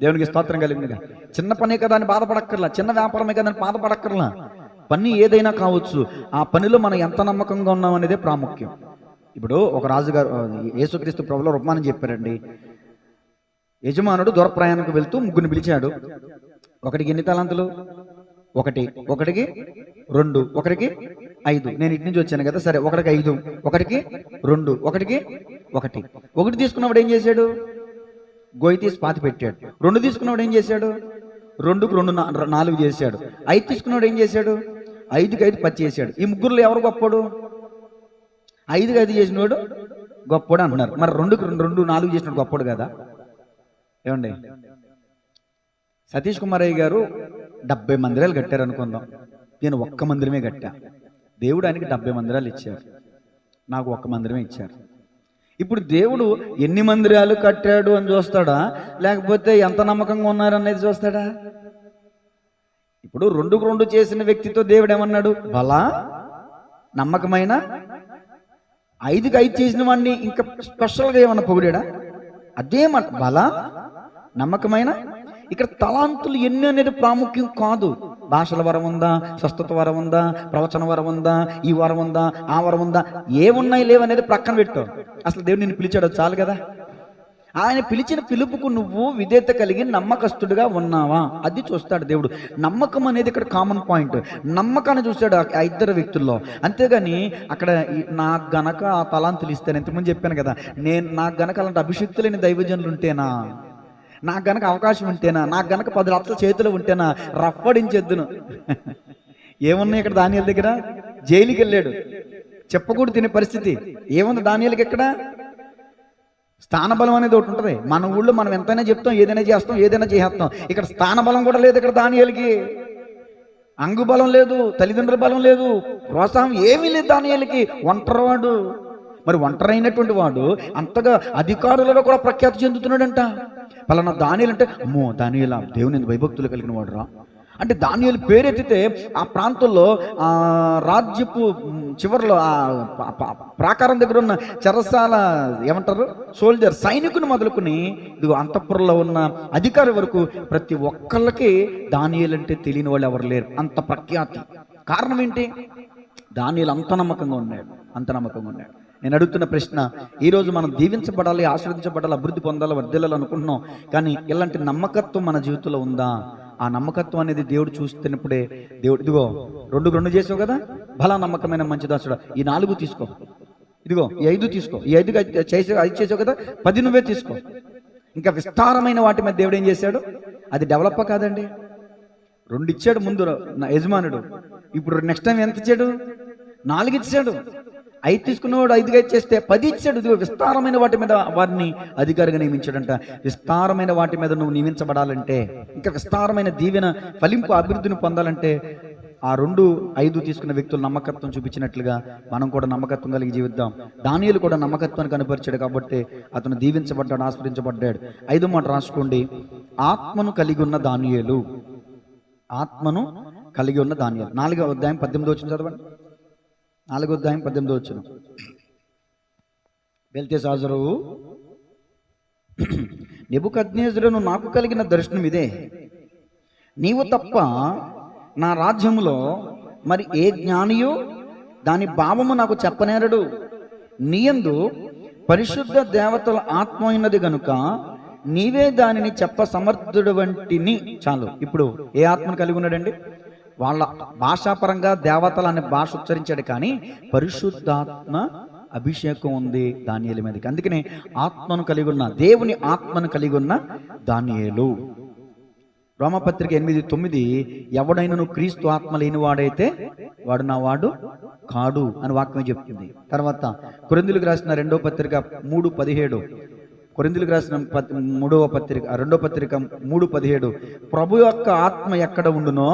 దేవునికి స్తోత్రం కలిగినగా. చిన్న పనే కదా అని బాధపడక్కర్లా, చిన్న వ్యాపారమే కదా అని బాధపడక్కర్లా. పని ఏదైనా కావచ్చు, ఆ పనిలో మనం ఎంత నమ్మకంగా ఉన్నాం అనేదే ప్రాముఖ్యం. ఇప్పుడు ఒక రాజుగారు యేసుక్రీస్తు ప్రభువులో ఉపమానం చెప్పారండి. యజమానుడు దూర ప్రయాణానికి వెళ్తూ ముగ్గురిని పిలిచాడు. ఒకటికి ఎన్ని తలాంతులు? ఒకటికి 2, ఒకటికి 5. నేను ఇటు నుంచి వచ్చాను కదా, సరే ఒకటికి 5, ఒకటికి 2, ఒకటికి 1. 1 తీసుకున్నవాడు ఏం చేశాడు? గొయ్యి తీసి పాతి పెట్టాడు. 2 తీసుకున్నవాడు ఏం చేశాడు? 2కు 2 4 చేశాడు. 5 తీసుకున్నవాడు ఏం చేశాడు? 5కి 5 10 చేశాడు. ఈ ముగ్గురులో ఎవరు గొప్పడు? 5కి 5 చేసినవాడు గొప్పడు అంటున్నారు. మరి 2కి 2 4 చేసినవాడు గొప్పడు కదా? ఏమండి? సతీష్ కుమారయ్య గారు 70 మందిరాలు కట్టారు అనుకుందాం. నేను ఒక్క మందిరమే కట్టా. దేవుడు ఆయనకి 70 మందిరాలు ఇచ్చారు, నాకు ఒక్క మందిరమే ఇచ్చారు. ఇప్పుడు దేవుడు ఎన్ని మందిరాలు కట్టాడు అని చూస్తాడా, లేకపోతే ఎంత నమ్మకంగా ఉన్నారనేది చూస్తాడా? ఇప్పుడు 2కు 2 చేసిన వ్యక్తితో దేవుడు ఏమన్నాడు? బలా నమ్మకమైన. 5కి 5 చేసిన వాడిని ఇంకా స్పెషల్గా ఏమన్నా పొగిడాడా? అదేమంట బలా నమ్మకమైన. ఇక్కడ తలాంతులు ఎన్ని అనేది ప్రాముఖ్యం కాదు. భాషల వరం ఉందా, స్వస్థత వరం ఉందా, ప్రవచన వరం ఉందా, ఈ వరం ఉందా, ఆ వరం ఉందా, ఏమున్నాయి లేవనేది ప్రక్కన పెట్టు. అసలు దేవుడు నిన్ను పిలిచాడు చాలు కదా. ఆయన పిలిచిన పిలుపుకు నువ్వు విధేయత కలిగి నమ్మకస్తుడిగా ఉన్నావా అది చూస్తాడు దేవుడు. నమ్మకం అనేది ఇక్కడ కామన్ పాయింట్. నమ్మకాన్ని చూస్తాడు ఆ 2 వ్యక్తుల్లో. అంతేగాని అక్కడ నాకు గనక ఆ తలాంతులు ఇస్తాను, ఎంతమంది చెప్పాను కదా, నాకు గనక అలాంటి అభిషక్తులు లేని దైవజనులు ఉంటేనా, నాకు గనక అవకాశం ఉంటేనా, నాకు గనక 10 లక్షల చేతులు ఉంటేనా రఫ్ఫడించేద్దును. ఏమున్నాయి ఇక్కడ దానియేలు దగ్గర? జైలుకి వెళ్ళాడు, చెప్పకూడదు తినే పరిస్థితి. ఏముంది దానియేలుకి ఎక్కడ? స్థానబలం అనేది ఒకటి ఉంటుంది. మన ఊళ్ళో మనం ఎంతైనా చెప్తాం, ఏదైనా చేస్తాం, ఏదైనా చేస్తాం. ఇక్కడ స్థానబలం కూడా లేదు. ఇక్కడ దానియేలుకి అంగు బలం లేదు, తల్లిదండ్రుల బలం లేదు, ప్రోత్సాహం ఏమీ లేదు దానియేలుకి. ఒంటరివాడు. మరి ఒంటరి అయినటువంటి వాడు అంతగా అధికారులలో కూడా ప్రఖ్యాతి చెందుతున్నాడంట. పలానా దానియేలు అంటే, అమ్మో దానియేలు దేవుని భయభక్తులు కలిగిన వాడు రా అంటే, దానియేలు పేరెత్తితే ఆ ప్రాంతంలో రాజ్యపు చివరిలో ప్రాకారం దగ్గర ఉన్న చెరసాల ఏమంటారు సోల్జర్ సైనికుని మొదలుకుని ఇదిగో అంతఃపురంలో ఉన్న అధికారి వరకు ప్రతి ఒక్కళ్ళకి దానియేలు అంటే తెలియని వాళ్ళు ఎవరు లేరు. అంత ప్రఖ్యాతి. కారణం ఏంటి? దానియేలు అంత నమ్మకంగా ఉన్నాడు, అంత నమ్మకంగా ఉన్నాడు. నేను అడుగుతున్న ప్రశ్న, ఈరోజు మనం దీవించబడాలి, ఆశీర్వదించబడాలి, అభివృద్ధి పొందాలి, వర్ధిల్లాలి అనుకుంటున్నాం. కానీ ఇలాంటి నమ్మకత్వం మన జీవితంలో ఉందా? ఆ నమ్మకత్వం అనేది దేవుడు చూస్తున్నప్పుడే దేవుడు ఇదిగో 2కు 2 చేసావు కదా, బలా నమ్మకమైన మంచి దాసుడా, ఈ 4 తీసుకో, ఇదిగో ఈ 5 తీసుకో, ఈ 5 చేసావు కదా, 10 నువ్వే తీసుకో. ఇంకా విస్తారమైన వాటి మీద దేవుడు ఏం చేశాడు? అది డెవలప్ కాదండి. 2 ఇచ్చాడు ముందు నా యజమానుడు, ఇప్పుడు నెక్స్ట్ టైం ఎంత ఇచ్చాడు? 4 ఇచ్చాడు. 5 తీసుకున్నవాడు 5గా ఇచ్చేస్తే 10 ఇచ్చాడు. ఇదిగో విస్తారమైన వాటి మీద వారిని అధికారిగా నియమించాడంట. విస్తారమైన వాటి మీద నువ్వు నియమించబడాలంటే, ఇంకా విస్తారమైన దీవెన ఫలింపు అభివృద్ధిని పొందాలంటే ఆ 2, 5 తీసుకున్న వ్యక్తులు నమ్మకత్వం చూపించినట్లుగా మనం కూడా నమ్మకత్వం కలిగి జీవిద్దాం. దానియేలు కూడా నమ్మకత్వాన్ని కనపరిచాడు కాబట్టి అతను దీవించబడ్డాడు, ఆస్వాదించబడ్డాడు. 5వ మాట రాసుకోండి. ఆత్మను కలిగి ఉన్న దానియేలు. ఆత్మను కలిగి ఉన్న దానియేలు. 4వ అధ్యాయం 18వ వచనం చదవండి. 4వ అధ్యాయం 18వ వచనం. బెల్తెషాజరు, నెబుకద్నెజరును నాకు కలిగిన దర్శనం ఇదే, నీవు తప్ప నా రాజ్యములో మరి ఏ జ్ఞానియు దాని భావము నాకు చెప్పనేరడు. నీయందు పరిశుద్ధ దేవతల ఆత్మ అయినది గనుక నీవే దానిని చెప్ప సమర్థుడు వంటిని. చాలు. ఇప్పుడు ఏ ఆత్మను కలిగి ఉన్నాడండి? వాళ్ళ భాషాపరంగా దేవతలు అనే భాష ఉచ్చరించాడు, కానీ పరిశుద్ధాత్మ అభిషేకం ఉంది దానియేలు మీదకి. అందుకనే ఆత్మను కలిగి ఉన్న, దేవుని ఆత్మను కలిగి ఉన్న దానియేలు. రోమపత్రిక 8:9, ఎవడైనను క్రీస్తు ఆత్మ లేని వాడైతే వాడు నా వాడు కాడు అని వాక్యం చెప్తుంది. తర్వాత కొరింథీయులకు రాసిన 2వ పత్రిక 3:17, కొరింథీయులకు రాసిన 3వ పత్రిక 2వ పత్రిక 3:17, ప్రభు యొక్క ఆత్మ ఎక్కడ ఉండునో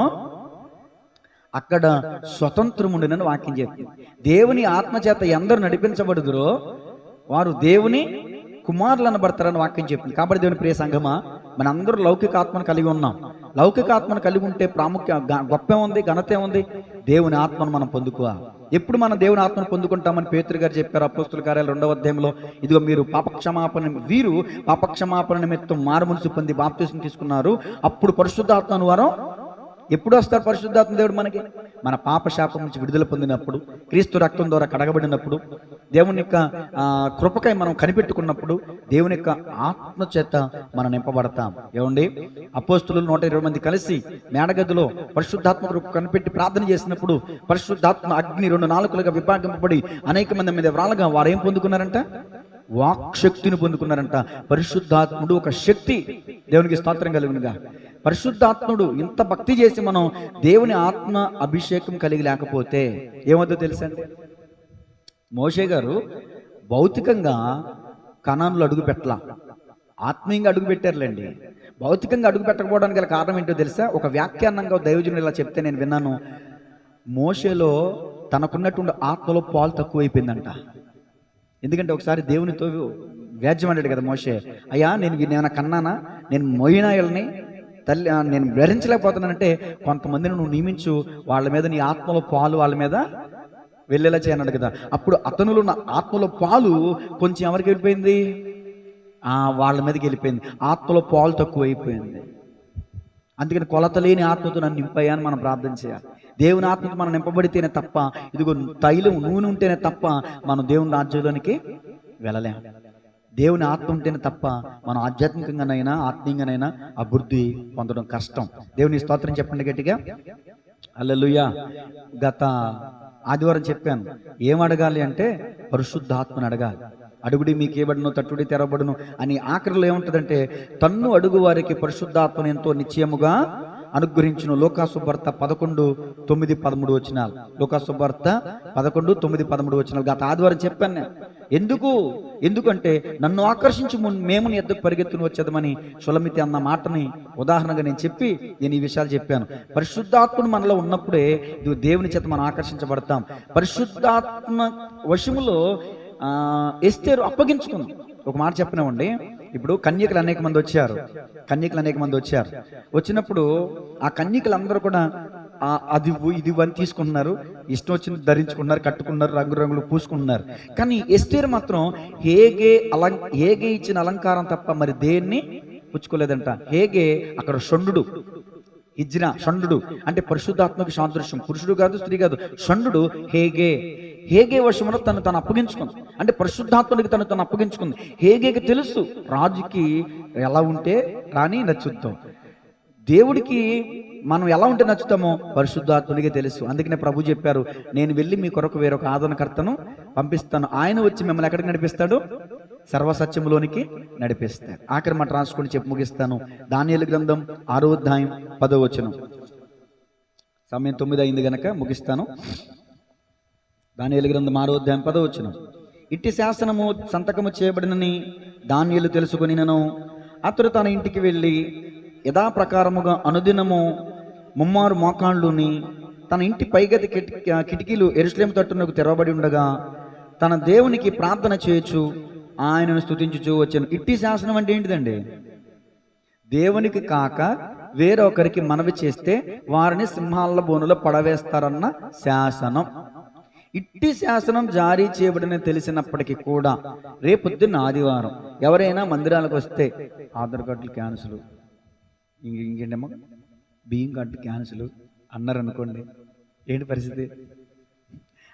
అక్కడ స్వతంత్రముండునని వాక్యం చెప్తుంది. దేవుని ఆత్మ చేత ఎందరు నడిపించబడుదురో వారు దేవుని కుమారులు అనబడతారని వాక్యం చెప్తుంది. కాబట్టి దేవుని ప్రియ సంఘమా, మనందరూ లౌకిక ఆత్మను కలిగి ఉన్నాం. లౌకిక ఆత్మను కలిగి ఉంటే గొప్ప ఉంది, ఘనత ఉంది. దేవుని ఆత్మను మనం పొందుకోవాలి. ఎప్పుడు మనం దేవుని ఆత్మను పొందుకుంటామని పేతురు గారు చెప్పారు అపోస్తుల కార్యాలు 2వ అధ్యాయంలో. ఇదిగో వీరు పాపక్షమాపణ నిమిత్తం మారుమనసు పొంది బాప్తిసం తీసుకున్నారు. అప్పుడు పరిశుద్ధాత్మను వారు ఎప్పుడు వస్తారు? పరిశుద్ధాత్మ దేవుడు మనకి మన పాప శాపం నుంచి విడుదల పొందినప్పుడు, క్రీస్తు రక్తం ద్వారా కడగబడినప్పుడు, దేవుని యొక్క కృపకై మనం కనిపెట్టుకున్నప్పుడు, దేవుని యొక్క ఆత్మ చేత మనం నింపబడతాం. ఏమండి, అపోస్తులు 120 మంది కలిసి మేడగదిలో పరిశుద్ధాత్మ కృప కనిపెట్టి ప్రార్థన చేసినప్పుడు పరిశుద్ధాత్మ అగ్ని 2 నాలుకలుగా విభాగింపబడి అనేక మంది మీద వ్రాలగా వారు ఏం పొందుకున్నారంట? వాక్శక్తిని పొందుకున్నారంట. పరిశుద్ధాత్ముడు ఒక శక్తి. దేవునికి స్తోత్రం కలుగునుగా. పరిశుద్ధాత్ముడు ఇంత భక్తి చేసి మనం దేవుని ఆత్మ అభిషేకం కలిగి లేకపోతే ఏమవుతుందో తెలుసండి? మోషే గారు భౌతికంగా కనానులో అడుగు పెట్టలా, ఆత్మీయంగా అడుగు పెట్టారులేండి. భౌతికంగా అడుగు పెట్టకపోవడానికి గల కారణం ఏంటో తెలుసా? ఒక వ్యాఖ్యానంగా దైవజనుడు ఇలా చెప్తే నేను విన్నాను. మోషేలో తనకున్నటువంటి ఆత్మలో పాలు తక్కువైపోయిందంట. ఎందుకంటే ఒకసారి దేవునితో వ్యాజ్యం అన్నాడు కదా మోషే, అయ్యా నేను కన్నానా, నేను మోయినాయల్ని తల్లి నేను భరించలేకపోతున్నానంటే కొంతమందిని నువ్వు నియమించు, వాళ్ళ మీద నీ ఆత్మలో పాలు వాళ్ళ మీద వెళ్ళేలా చేయన్నాడు కదా. అప్పుడు అతనులో ఉన్న ఆత్మలో పాలు కొంచెం ఎవరికి వెళ్ళిపోయింది? వాళ్ళ మీదకి వెళ్ళిపోయింది. ఆత్మలో పాలు తక్కువ అయిపోయింది. అందుకని కొలత లేని ఆత్మతో నన్ను నింపయ్యా అని మనం ప్రార్థన చేయాలి. దేవుని ఆత్మతో మనం నింపబడితేనే తప్ప, ఇదిగో తైలం నూనె ఉంటేనే తప్ప మనం దేవుని రాజ్యంలోనికి వెళ్ళలేం. దేవుని ఆత్మ ఉంటేనే తప్ప మనం ఆధ్యాత్మికంగానైనా ఆత్మీయంగానైనా అభివృద్ధి పొందడం కష్టం. దేవుని స్తోత్రం చెప్పండి గట్టిగా. హల్లెలూయా. గత ఆదివారం చెప్పాను, ఏం అడగాలి అంటే పరిశుద్ధాత్మను అడగాలి. అడుగుడి మీకు ఇవ్వబడును, తట్టుడి తెరవబడును అని. ఆఖరిలో ఏముంటుందంటే, తన్ను అడుగు వారికి పరిశుద్ధాత్మను ఎంతో నిశ్చయముగా అనుగ్రహించును. లోకాసువార్త 11:9-13 వచనాలు. లోకాసువార్త 11:9-13 వచనాలు గత ఆదివారం చెప్పాను నేను. ఎందుకంటే నన్ను ఆకర్షించి మేము నీ ఎద్దకు పరిగెత్తును వచ్చేదమని సులమితి అన్న మాటని ఉదాహరణగా నేను చెప్పి నేను ఈ విషయాలు చెప్పాను. పరిశుద్ధాత్మను మనలో ఉన్నప్పుడే ఇది దేవుని చేత మనం ఆకర్షించబడతాం. పరిశుద్ధాత్మ వశములో ఎస్తేరు అప్పగించుకుంది. ఒక మాట చెప్పినామండి, ఇప్పుడు కన్యకలు అనేక మంది వచ్చారు. వచ్చినప్పుడు ఆ కన్యకలందరూ కూడా అది ఇది అని తీసుకుంటున్నారు, ఇష్టం వచ్చింది ధరించుకున్నారు, కట్టుకున్నారు, రంగురంగులు పూసుకుంటున్నారు. కానీ ఎస్తేరు మాత్రం హేగే ఇచ్చిన అలంకారం తప్ప మరి దేన్ని పుచ్చుకోలేదంట. హేగే అక్కడ షండు హిజ్రా, షండు అంటే పరిశుద్ధాత్మకి సాదృశ్యం. పురుషుడు కాదు, స్త్రీ కాదు, షండు హేగే వశములో తను అప్పగించుకుంది. అంటే పరిశుద్ధాత్మనికి తను అప్పగించుకుంది. హేగేకి తెలుసు రాజుకి ఎలా ఉంటే రాని నచ్చుతాం, దేవుడికి మనం ఎలా ఉంటే నచ్చుతామో పరిశుద్ధాత్మనికే తెలుసు. అందుకనే ప్రభు చెప్పారు, నేను వెళ్ళి మీ కొరకు వేరొక ఆదరణకర్తను పంపిస్తాను, ఆయన వచ్చి మిమ్మల్ని ఎక్కడికి నడిపిస్తాడు? సర్వసత్యములోనికి నడిపిస్తాడు. ఆఖరి మాట రాసుకొని చెప్పి ముగిస్తాను. దానియేలు గ్రంథం 6వ అధ్యాయం 10వ వచనం. సమయం 9 అయింది గనక ముగిస్తాను. దానియేలు గ్రంథం 6వ అధ్యాయం 10వ వచనం. ఇట్టి శాసనము సంతకము చేయబడినని దానియేలు తెలుసుకొని అతడు తన ఇంటికి వెళ్ళి యథాప్రకారముగా అనుదినము ముమ్మారు మోకాళ్ళుని తన ఇంటి పైగది కిటికీలు యెరూషలేము తట్టునకు తెరవబడి ఉండగా తన దేవునికి ప్రార్థన చేయొచ్చు, ఆయనను స్తుతించుచూ వచ్చాను. ఇట్టి శాసనం అంటే ఏంటిదండి? దేవునికి కాక వేరొకరికి మనవి చేస్తే వారిని సింహాల బోనులో పడవేస్తారన్న శాసనం. ఇట్టి శాసనం జారీ చేయబడిన తెలిసినప్పటికీ కూడా రేపొద్దున్న ఆదివారం ఎవరైనా మందిరాలకు వస్తే ఆధార్ కార్డులు క్యాన్సిల్, ఇంకేంటమ్మా బియ్యం కార్డు క్యాన్సిల్ అన్నారు అనుకోండి, ఏంటి పరిస్థితి?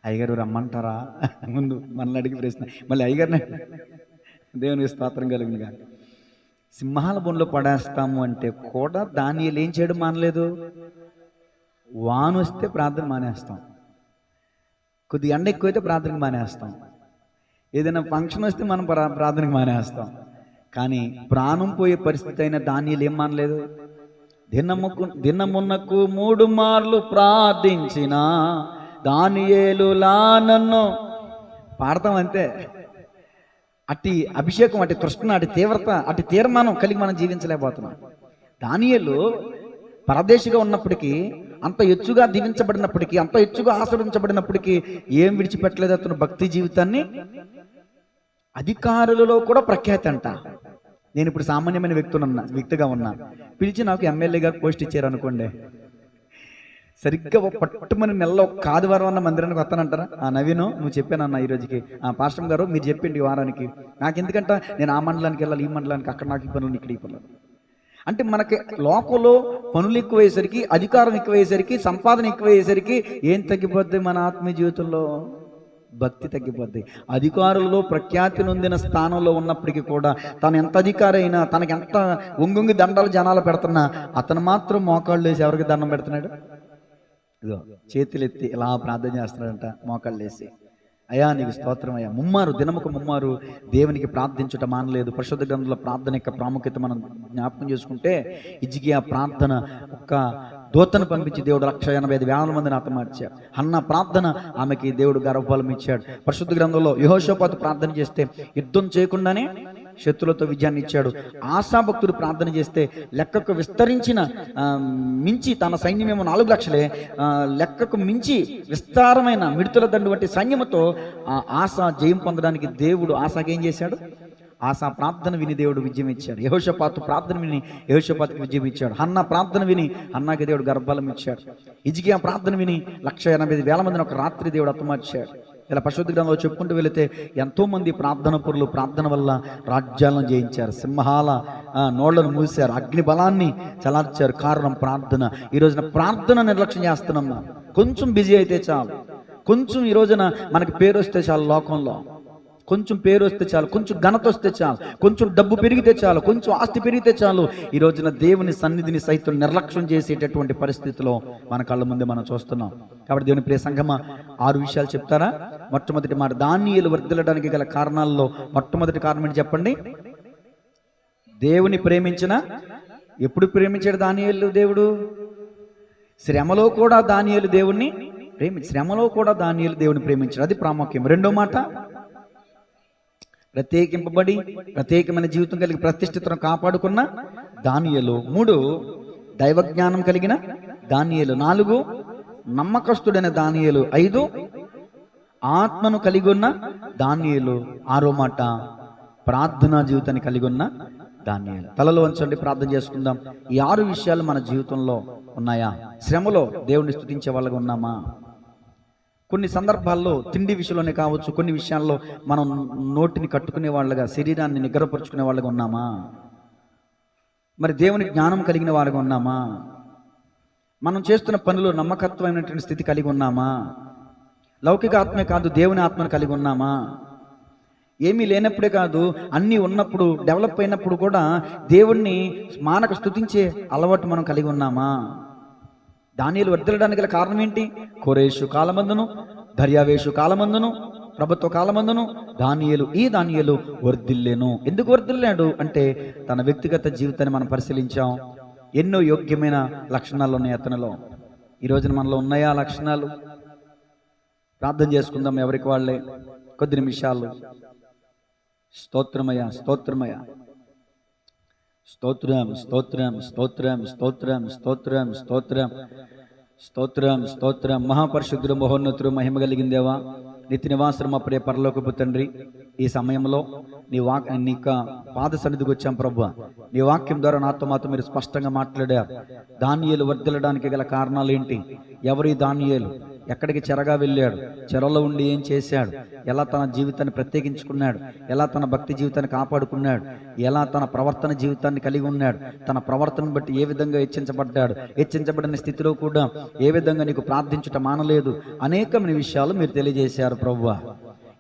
అయ్యగారు రమ్మంటారా? ముందు మనల్ని అడిగి ప్రశ్న. మళ్ళీ అయ్యగారిని దేవునికి స్తోత్రం కలిగింది కానీ సింహాల బొన్లో పడేస్తాము అంటే కూడా దానియేలు ఏం చేయడం మానలేదు. వాన వస్తే ప్రార్థన మానేస్తాం, కొద్ది ఎండ ఎక్కువైతే ప్రార్థనకు మానేస్తాం, ఏదైనా ఫంక్షన్ వస్తే మనం ప్రార్థనకు మానేస్తాం. కానీ ప్రాణం పోయే పరిస్థితి అయినా దానియేలు ఏం మానలేదు. దినమునకు 3 మార్లు ప్రార్థించిన దానియేలులా నన్ను పాడతాం అంతే. అట్టి అభిషేకం, అట్టి తృష్ణ, అట్టి తీవ్రత, అట్టి తీర్మానం కలిగి మనం జీవించలేకపోతున్నాం. దానియేలు పరదేశిగా ఉన్నప్పటికీ, అంత ఎచ్చుగా దీవించబడినప్పటికీ, అంత ఎచ్చుగా ఆశ్రయించబడినప్పటికీ ఏం విడిచిపెట్టలేదు అతను భక్తి జీవితాన్ని. అధికారులలో కూడా ప్రఖ్యాతి అంట. నేను ఇప్పుడు సామాన్యమైన వ్యక్తిగా ఉన్నా, పిలిచి నాకు ఎమ్మెల్యే గారు పోస్ట్ ఇచ్చారు అనుకోండి, సరిగ్గా పట్టుమని నెలలో ఆదివారం అన్న మందిరానికి వస్తానంటారా? నవీను నువ్వు చెప్పానన్న ఈ రోజుకి, పాస్టర్ గారు మీరు చెప్పిండి ఈ వారానికి, నాకు ఎందుకంటే నేను ఆ మండలానికి వెళ్ళాలి, ఈ మండలానికి, అక్కడ నాకు ఈ పనులు, ఇక్కడ ఈ పనులు. అంటే మనకి లోకంలో పనులు ఎక్కువయ్యేసరికి, అధికారం ఎక్కువయ్యేసరికి, సంపాదన ఎక్కువయ్యేసరికి ఏం తగ్గిపోద్ది? మన ఆత్మీయ జీవితంలో భక్తి తగ్గిపోద్ది. అధికారులలో ప్రఖ్యాతి నొందిన స్థానంలో ఉన్నప్పటికీ కూడా తను ఎంత అధికారి అయినా, తనకి ఎంత ఒంగొంగి దండాలు జనాలు పెడుతున్నా అతను మాత్రం మోకాళ్ళు వేసి ఎవరికి దండం పెడుతున్నాడు? ఇదో చేతులెత్తి ఇలా ప్రార్థన చేస్తున్నాడంట, మోకాళ్ళు వేసి. అయ్యా నీకు స్తోత్రం అయ్యా. దినముకు ముమ్మారు దేవునికి ప్రార్థించుట మానలేదు. పరిశుద్ధ గ్రంథంలో ప్రార్థన యొక్క ప్రాముఖ్యత మనం జ్ఞాపకం చేసుకుంటే, హిజ్కియా ప్రార్థన ఒక్క దూతను పంపించి దేవుడు 1,85,000 మందిని హతమార్చాడు. హన్న ప్రార్థన, ఆమెకి దేవుడు గర్భఫలం ఇచ్చాడు. పరిశుద్ధ గ్రంథంలో యెహోషాపాతు ప్రార్థన చేస్తే యుద్ధం చేయకుండానే శత్రులతో విజయాన్ని ఇచ్చాడు. ఆసా భక్తుడు ప్రార్థన చేస్తే లెక్కకు విస్తరించిన మించి తన సైన్యమేమో 4 లక్షలే, లెక్కకు మించి విస్తారమైన మిడుతుల దండు వంటి సైన్యముతో ఆసా జయం పొందడానికి దేవుడు ఆసాకి ఏం చేశాడు? ఆసా ప్రార్థన విని దేవుడు విజయం ఇచ్చాడు. యెహోషాపాతు ప్రార్థన విని యెహోషాపాతుకి విజయం ఇచ్చాడు. హన్న ప్రార్థన విని హన్నాకి దేవుడు గర్భఫలం ఇచ్చాడు. హిజ్కియా ప్రార్థన విని 1,85,000 మందిని ఒక రాత్రి దేవుడు హతమార్చాడు. ఇలా పరిశుద్ధ గ్రంథంలో చెప్పుకుంటూ వెళితే ఎంతోమంది ప్రార్థన పరులు ప్రార్థన వల్ల రాజ్యాలను జయించారు, సింహాల నోళ్లను మూసారు, అగ్ని బలాన్ని చలార్చారు. కారణం ప్రార్థన. ఈ రోజున ప్రార్థన నిర్లక్ష్యం చేస్తున్నాం. కొంచెం బిజీ అయితే చాలు, కొంచెం ఈ రోజున మనకి పేరు వస్తే చాలు, లోకంలో కొంచెం పేరు వస్తే చాలు, కొంచెం ఘనత వస్తే చాలు, కొంచెం డబ్బు పెరిగితే చాలు, కొంచెం ఆస్తి పెరిగితే చాలు, ఈ రోజున దేవుని సన్నిధిని సైతం నిర్లక్ష్యం చేసేటటువంటి పరిస్థితిలో మన కళ్ళ ముందే మనం చూస్తున్నాం. కాబట్టి దేవుని ప్రియ సంఘమా, 6 విషయాలు చెప్తారా? మొట్టమొదటి మాట, దానియేలు వర్ధిల్లడానికి గల కారణాల్లో మొట్టమొదటి కారణం ఏంటి చెప్పండి? దేవుని ప్రేమించిన. ఎప్పుడు ప్రేమించాడు దానియేలు దేవుడు? శ్రమలో కూడా దానియేలు దేవుణ్ణి శ్రమలో కూడా దానియేలు దేవుని ప్రేమించాడు. అది ప్రాముఖ్యం. రెండో మాట, ప్రత్యేకింపబడి ప్రత్యేకమైన జీవితం కలిగి ప్రతిష్ఠితను కాపాడుకున్న దానియేలు. 3, దైవజ్ఞానం కలిగిన దానియేలు. 4, నమ్మకస్తుడైన దానియేలు. 5, ఆత్మను కలిగి ఉన్న దానియేలు. 6వ మాట, ప్రార్థనా జీవితాన్ని కలిగి ఉన్న దానియేలు. తలలో వంచండి, ప్రార్థన చేసుకుందాం. ఈ 6 విషయాలు మన జీవితంలో ఉన్నాయా? శ్రమలో దేవుణ్ణి స్తుతించే వాళ్ళగా ఉన్నామా? కొన్ని సందర్భాల్లో తిండి విషయంలోనే కావచ్చు, కొన్ని విషయాల్లో మనం నోటిని కట్టుకునే వాళ్ళగా, శరీరాన్ని నిగ్రహపరుచుకునే వాళ్ళగా ఉన్నామా? మరి దేవుని జ్ఞానం కలిగిన వాళ్ళగా ఉన్నామా? మనం చేస్తున్న పనులు నమ్మకత్వమైనటువంటి స్థితి కలిగి ఉన్నామా? లౌకిక ఆత్మే కాదు, దేవుని ఆత్మను కలిగి ఉన్నామా? ఏమీ లేనప్పుడే కాదు, అన్నీ ఉన్నప్పుడు, డెవలప్ అయినప్పుడు కూడా దేవుణ్ణి మానక స్తుతించే అలవాటు మనం కలిగి ఉన్నామా? దానియేలు వర్ధిల్లడానికి గల కారణం ఏంటి? కోరేషు కాలమందును, దర్యావేషు కాలమందును, ప్రభుత్వ కాలమందును దానియేలు వర్ధిల్లేను. ఎందుకు వర్ధిల్లాడు అంటే తన వ్యక్తిగత జీవితాన్ని మనం పరిశీలించాం. ఎన్నో యోగ్యమైన లక్షణాలు ఉన్నాయి అతనిలో. ఈ రోజున మనలో ఉన్నాయా లక్షణాలు? ప్రార్థన చేసుకుందాం ఎవరికి వాళ్ళే కొద్ది నిమిషాలు. స్తోత్రమయ, స్తోత్రమయ, స్తోత్రం, స్తోత్రం, స్తోత్రం, స్తోత్రం, స్తోత్రం, స్తోత్రం, స్తోత్రం, స్తోత్రం. మహాపరిశుద్ధుడు, మహోన్నతుడు, మహిమ కలిగిన దేవా, నిత్య నివాసం అప్పుడే పరలోకపు తండ్రి, ఈ సమయంలో నీ పాద సన్నిధికి వచ్చాం ప్రభువా. నీ వాక్యం ద్వారా నాతో మాత్రం మీరు స్పష్టంగా మాట్లాడారు. దానియేలు వర్ధిల్లడానికి గల కారణాలు ఏంటి? ఎవరి దానియేలు? ఎక్కడికి చెరగా వెళ్ళాడు? చెరలో ఉండి ఏం చేశాడు? ఎలా తన జీవితాన్ని ప్రత్యేకించుకున్నాడు? ఎలా తన భక్తి జీవితాన్ని కాపాడుకున్నాడు? ఎలా తన ప్రవర్తన జీవితాన్ని కలిగి ఉన్నాడు? తన ప్రవర్తనను బట్టి ఏ విధంగా హెచ్చించబడ్డాడు? హెచ్చించబడిన స్థితిలో కూడా ఏ విధంగా నీకు ప్రార్థించుట మానలేదు? అనేకమైన విషయాలు మీరు తెలియజేశారు ప్రభువా.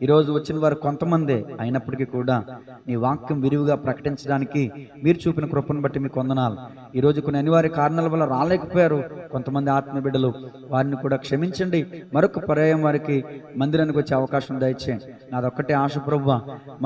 ఈరోజు వచ్చిన వారు కొంతమందే అయినప్పటికీ కూడా నీ వాక్యం విరివిగా ప్రకటించడానికి మీరు చూపిన కృపను బట్టి మీకు వందనాలు. ఈరోజు కొన్ని అనివార్య కారణాల వల్ల రాలేకపోయారు కొంతమంది ఆత్మ బిడ్డలు, వారిని కూడా క్షమించండి. మరొక పర్యాయం వారికి మందిరానికి వచ్చే అవకాశం దయచేయండి. నాదొక్కటే ఆశ ప్రభువా,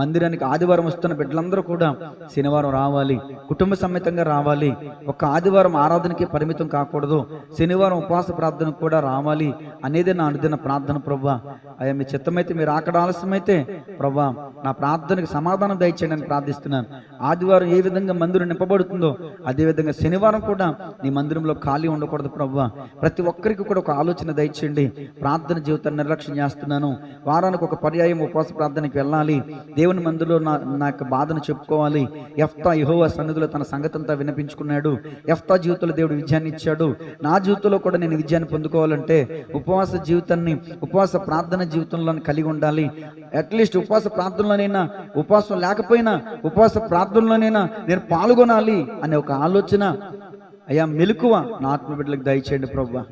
మందిరానికి ఆదివారం వస్తున్న బిడ్డలందరూ కూడా శనివారం రావాలి, కుటుంబ సమేతంగా రావాలి. ఒక్క ఆదివారం ఆరాధనకి పరిమితం కాకూడదు, శనివారం ఉపవాస ప్రార్థనకు కూడా రావాలి అనేది నా అనుదిన ప్రార్థన ప్రభువా. అయ్యా మీ చిత్తమైతే మీరు ఆకడ ఆలస్యమైతే ప్రభా నా ప్రార్థనకు సమాధానం దయచేయండి అని ప్రార్థిస్తున్నాను. ఆదివారం ఏ విధంగా మందిరం నింపబడుతుందో అదేవిధంగా శనివారం కూడా నీ మందిరంలో ఖాళీ ఉండకూడదు ప్రభా. ప్రతి ఒక్కరికి కూడా ఒక ఆలోచన దయచేయండి. ప్రార్థన జీవితాన్ని నిర్లక్ష్యం చేస్తున్నాను. వారానికి ఒక పర్యాయం ఉపవాస ప్రార్థనకి వెళ్ళాలి, దేవుని మందిరంలో నా యొక్క బాధను చెప్పుకోవాలి. యెఫ్తా యెహోవా సన్నిధిలో తన సంగతంతా వినిపించుకున్నాడు. యెఫ్తా జీవితంలో దేవుడు విజయాన్ని ఇచ్చాడు. నా జీవితంలో కూడా నేను విజయాన్ని పొందుకోవాలంటే ఉపవాస జీవితాన్ని, ఉపవాస ప్రార్థన జీవితంలో కలిగి ఉండాలి. అట్లీస్ట్ ఉపవాస ప్రార్థనలోనైనా, ఉపవాసం లేకపోయినా ఉపవాస ప్రార్థనలోనైనా నేను పాల్గొనాలి అనే ఒక ఆలోచన అయ్యా మెలకువ నా ఆత్మ బిడ్డలకు దయచేయండి ప్రభువా.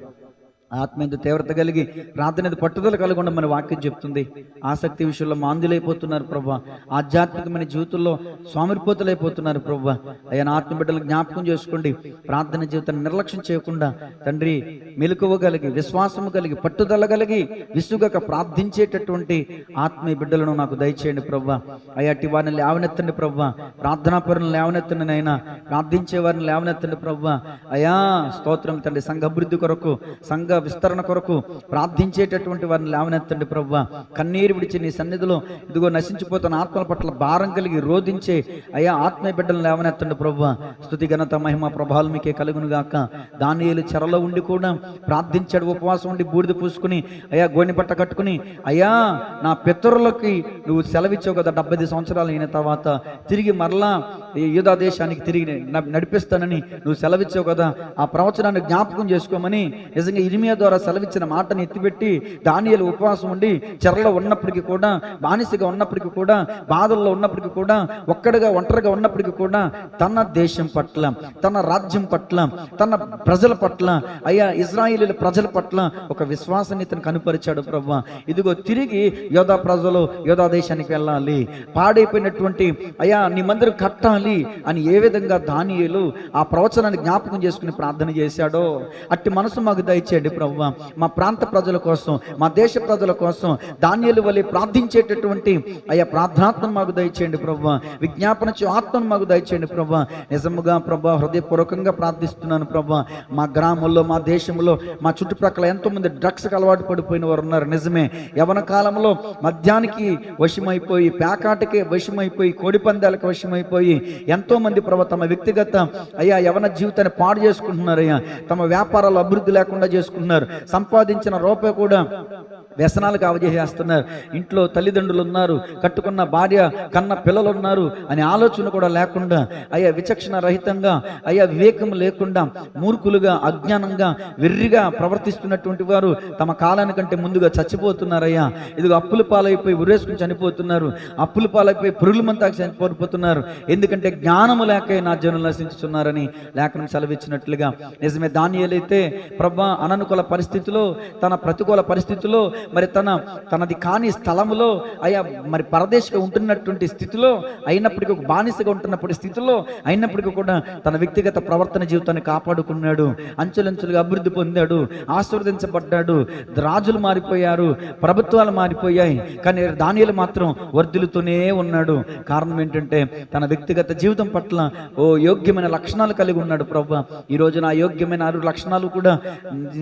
ఆత్మీయ తీవ్రత కలిగి ప్రార్థన పట్టుదల కలిగి ఉండమని వాక్యం చెప్తుంది. ఆసక్తి విషయంలో మాందులైపోతున్నారు ప్రభా, ఆధ్యాత్మికమైన జీవితంలో స్వామిరిపోతులైపోతున్నారు ప్రభా. అయ్యా నా ఆత్మ బిడ్డలు జ్ఞాపకం చేసుకోండి. ప్రార్థన జీవితాన్ని నిర్లక్ష్యం చేయకుండా తండ్రి మెలకువ కలిగి, విశ్వాసము కలిగి, పట్టుదల కలిగి, విసుగక ప్రార్థించేటటువంటి ఆత్మీయ బిడ్డలను నాకు దయచేయండి ప్రభా. అయ్యా అట్టి వారిని లేవనెత్తండి ప్రభా, ప్రార్థనా పరులను లేవనెత్తండి నైనా, ప్రార్థించే వారిని లేవనెత్తండి ప్రభా. అయ్యా స్తోత్రం తండ్రి, సంఘ అభివృద్ధి కొరకు, సంఘ విస్తరణ కొరకు ప్రార్థించేటటువంటి వారిని లేవనెత్తండి ప్రభువా. కన్నీరు విడిచి నీ సన్నిధిలో ఇదిగో నశించిపోతున్న ఆత్మల పట్ల భారం కలిగి రోధించే అయ్యా ఆత్మీయ బిడ్డలను లేవనెత్తండి ప్రభువా. స్తుతి ఘనత మహిమ ప్రభావాలు మీకే కలుగును గాక. దానియేలు చెరలో ఉండి కూడా ప్రార్థించాడు, ఉపవాసం ఉండి బూడిద పూసుకుని అయ్యా గోనె పట్ట కట్టుకుని, అయ్యా నా పితరులకి నువ్వు సెలవిచ్చావు కదా 75 సంవత్సరాలు అయిన తర్వాత తిరిగి మరలా యూదా దేశానికి తిరిగి నడిపిస్తానని నువ్వు సెలవిచ్చావు కదా, ఆ ప్రవచనాన్ని జ్ఞాపకం చేసుకోమని నిజంగా ఇర్మియా ద్వారా సెలవిచ్చిన మాటని ఎత్తిపెట్టి దానియేలు ఉపవాసం ఉండి చెరలో ఉన్నప్పటికీ కూడా, బానిసగా ఉన్నప్పటికీ కూడా, బాధల్లో ఉన్నప్పటికీ కూడా, ఒంటరిగా ఉన్నప్పటికీ కూడా తన దేశం పట్ల, తన రాజ్యం పట్ల, తన ప్రజల పట్ల, అయ్యా ఇజ్రాయేలీల ప్రజల పట్ల ఒక విశ్వాసాన్ని ఇతను కనుపరిచాడు ప్రభువా. ఇదిగో తిరిగి యోధా దేశానికి వెళ్ళాలి, పాడైపోయినటువంటి అయ్యా నీ మందిరం కట్టాలి అని ఏ విధంగా దానియేలు ఆ ప్రవచనాన్ని జ్ఞాపకం చేసుకుని ప్రార్థన చేశాడో అట్టి మనసు మాకు దయచేయండి ప్రభువా. మా ప్రాంత ప్రజల కోసం, మా దేశ ప్రజల కోసం దానియేలు వలె ప్రార్థించేటటువంటి అయ్యా ప్రార్థనాత్మను మాకు దయచేయండి ప్రభువా. విజ్ఞాపన ఆత్మను మాకు దయచేయండి ప్రభువా. నిజముగా ప్రభువా హృదయపూర్వకంగా ప్రార్థిస్తున్నాను ప్రభువా. మా గ్రామంలో, మా దేశంలో, మా చుట్టుప్రక్కల ఎంతో మంది డ్రగ్స్కి అలవాటు పడిపోయిన వారు ఉన్నారు. నిజమే, యవన కాలంలో మద్యానికి వశమైపోయి, పేకాటకి వశమైపోయి, కోడిపందాలకు వశమైపోయి ఎంతో మంది ప్రభు తమ వ్యక్తిగత అయ్యా యవన జీవితాన్ని పాడు చేసుకుంటున్నారు. అయ్యా తమ వ్యాపారాలు అభివృద్ధి లేకుండా చేసుకుంటున్నారు. సంపాదించిన రూపాయి కూడా వ్యసనాలకు అవజేస్తున్నారు. ఇంట్లో తల్లిదండ్రులు ఉన్నారు, కట్టుకున్న భార్య, కన్న పిల్లలు ఉన్నారు అనే ఆలోచన కూడా లేకుండా అయ్యా విచక్షణ రహితంగా, అయ్యా వివేకం లేకుండా, మూర్ఖులుగా, అజ్ఞానంగా, వెర్రిగా ప్రవర్తిస్తున్నటువంటి వారు తమ కాలానికంటే ముందుగా చచ్చిపోతున్నారయ్యా. ఇదిగో అప్పుల పాలైపోయి ఉరేసుకుని చనిపోతున్నారు, అప్పుల పాలైపోయి పురుగుల మంతా చనిపోతున్నారు. ఎందుకంటే జ్ఞానము లేక నా జనులు నశించుతున్నారని లేఖనం సెలవిచ్చినట్లుగా నిజమే. దానియేలైతే ప్రభా అననుకూల పరిస్థితిలో, తన ప్రతికూల పరిస్థితిలో, మరి తనది కాని స్థలములో, అయ్యా మరి పరదేశిగా ఉంటున్నటువంటి స్థితిలో అయినప్పటికీ, ఒక బానిసగా ఉంటున్నప్పటి స్థితిలో అయినప్పటికీ కూడా తన వ్యక్తిగత ప్రవర్తన జీవితాన్ని కాపాడుకున్నాడు. అంచెలంచెలుగా అభివృద్ధి పొందాడు, ఆశీర్వదించబడ్డాడు. రాజులు మారిపోయారు, ప్రభుత్వాలు మారిపోయాయి, కానీ దానియేలు మాత్రం వర్ధిల్లుతూనే ఉన్నాడు. కారణం ఏంటంటే తన వ్యక్తిగత జీవితం పట్ల యోగ్యమైన లక్షణాలు కలిగి ఉన్నాడు. ప్రభు ఈ రోజున ఆ యోగ్యమైన 6 లక్షణాలు కూడా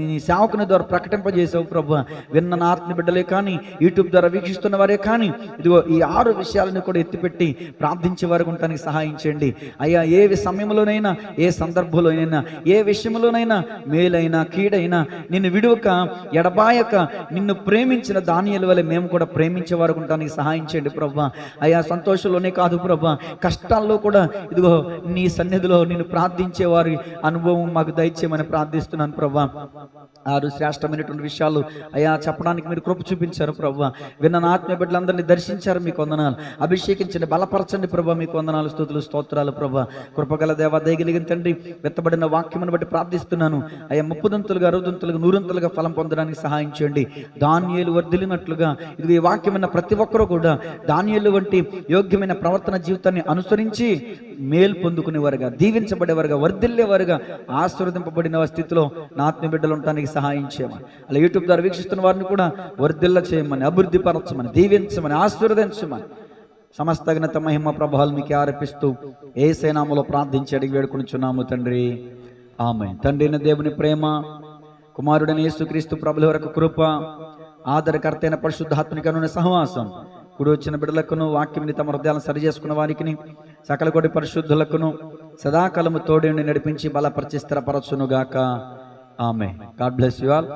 నీ సేవకుని ద్వారా ప్రకటింపజేసావు ప్రభు. విన్న నా ఆత్మ బిడ్డలే కానీ, యూట్యూబ్ ద్వారా వీక్షిస్తున్న వారే కానీ ఇదిగో ఈ 6 విషయాలను కూడా ఎత్తిపెట్టి ప్రార్థించే వారికి ఉండటానికి సహాయం చేయండి అయ్యా. ఏ సమయంలోనైనా, ఏ సందర్భంలోనైనా, ఏ విషయంలోనైనా, మేలైనా కీడైనా నిన్ను విడువక, ఎడబాయక నిన్ను ప్రేమించిన దానియేలు వలె మేము కూడా ప్రేమించే వారికి ఉండటానికి సహాయం చేయండి ప్రభా. అయ్యా సంతోషంలోనే కాదు ప్రభా, కష్టాల్లో కూడా ఇదిగో నీ సన్నిధిలో నిన్ను ప్రార్థించే వారి అనుభవం మాకు దయచేయమని ప్రార్థిస్తున్నాను ప్రభా. 6 శ్రేష్టమైనటువంటి విషయాలు అయ్యా చెప్పడానికి మీరు కృప చూపించారు ప్రభు. విన్న ఆత్మీయ బిడ్డలందరినీ దర్శించారు, మీకు వందనాలు. అభిషేకించండి, బలపరచండి ప్రభు, మీకు వందనాలు, స్తుతులు, స్తోత్రాలు ప్రభు. కృపగల దేవ, దయగలిగిన తండ్రి, వెత్తబడిన వాక్యమును బట్టి ప్రార్థిస్తున్నాను అయ్యా. 30 60 100 ఫలం పొందడానికి సహాయం చేయండి. దానియేలు వర్ధిల్లినట్లుగా ఇది ఈ వాక్యమైన ప్రతి ఒక్కరూ కూడా దానియేలు వంటి యోగ్యమైన ప్రవర్తన జీవితాన్ని అనుసరించి మేలు పొందుకునేవారుగా, దీవించబడేవారుగా, వర్ధిల్లేవారుగా, ఆశీర్వదింపబడిన స్థితిలో నా ఆత్మీయ బిడ్డలు ఉండటానికి సహాయం చేయమని, అలా యూట్యూబ్ ద్వారా వీక్షిస్తున్న వారిని కూడా వర్ధిల్ల చేయమని, అభివృద్ధి పరచమని, దీవించమని, ఆశీర్వదించమని, సమస్త ఘనత మహిమ ప్రభావాలు మీకు ఆరోపిస్తూ యేసు నామములో ప్రార్థించి అడిగి వేడుకొనుచున్నాము తండ్రి, ఆమేన్. తండ్రి అయిన దేవుని ప్రేమ, కుమారుడైన యేసుక్రీస్తు ప్రభుల వరకు కృప, ఆదరకర్త అయిన పరిశుద్ధాత్మనికను సహవాసం కూడి వచ్చిన బిడ్డలకును, వాక్యం తమ హృదయాలను సరి చేసుకున్న వారికి, సకల కోటి పరిశుద్ధులకును సదాకాలము తోడేండి నడిపించి బలపరిచి స్థిరపరచునుగాక. ఆమేన్. God bless you all.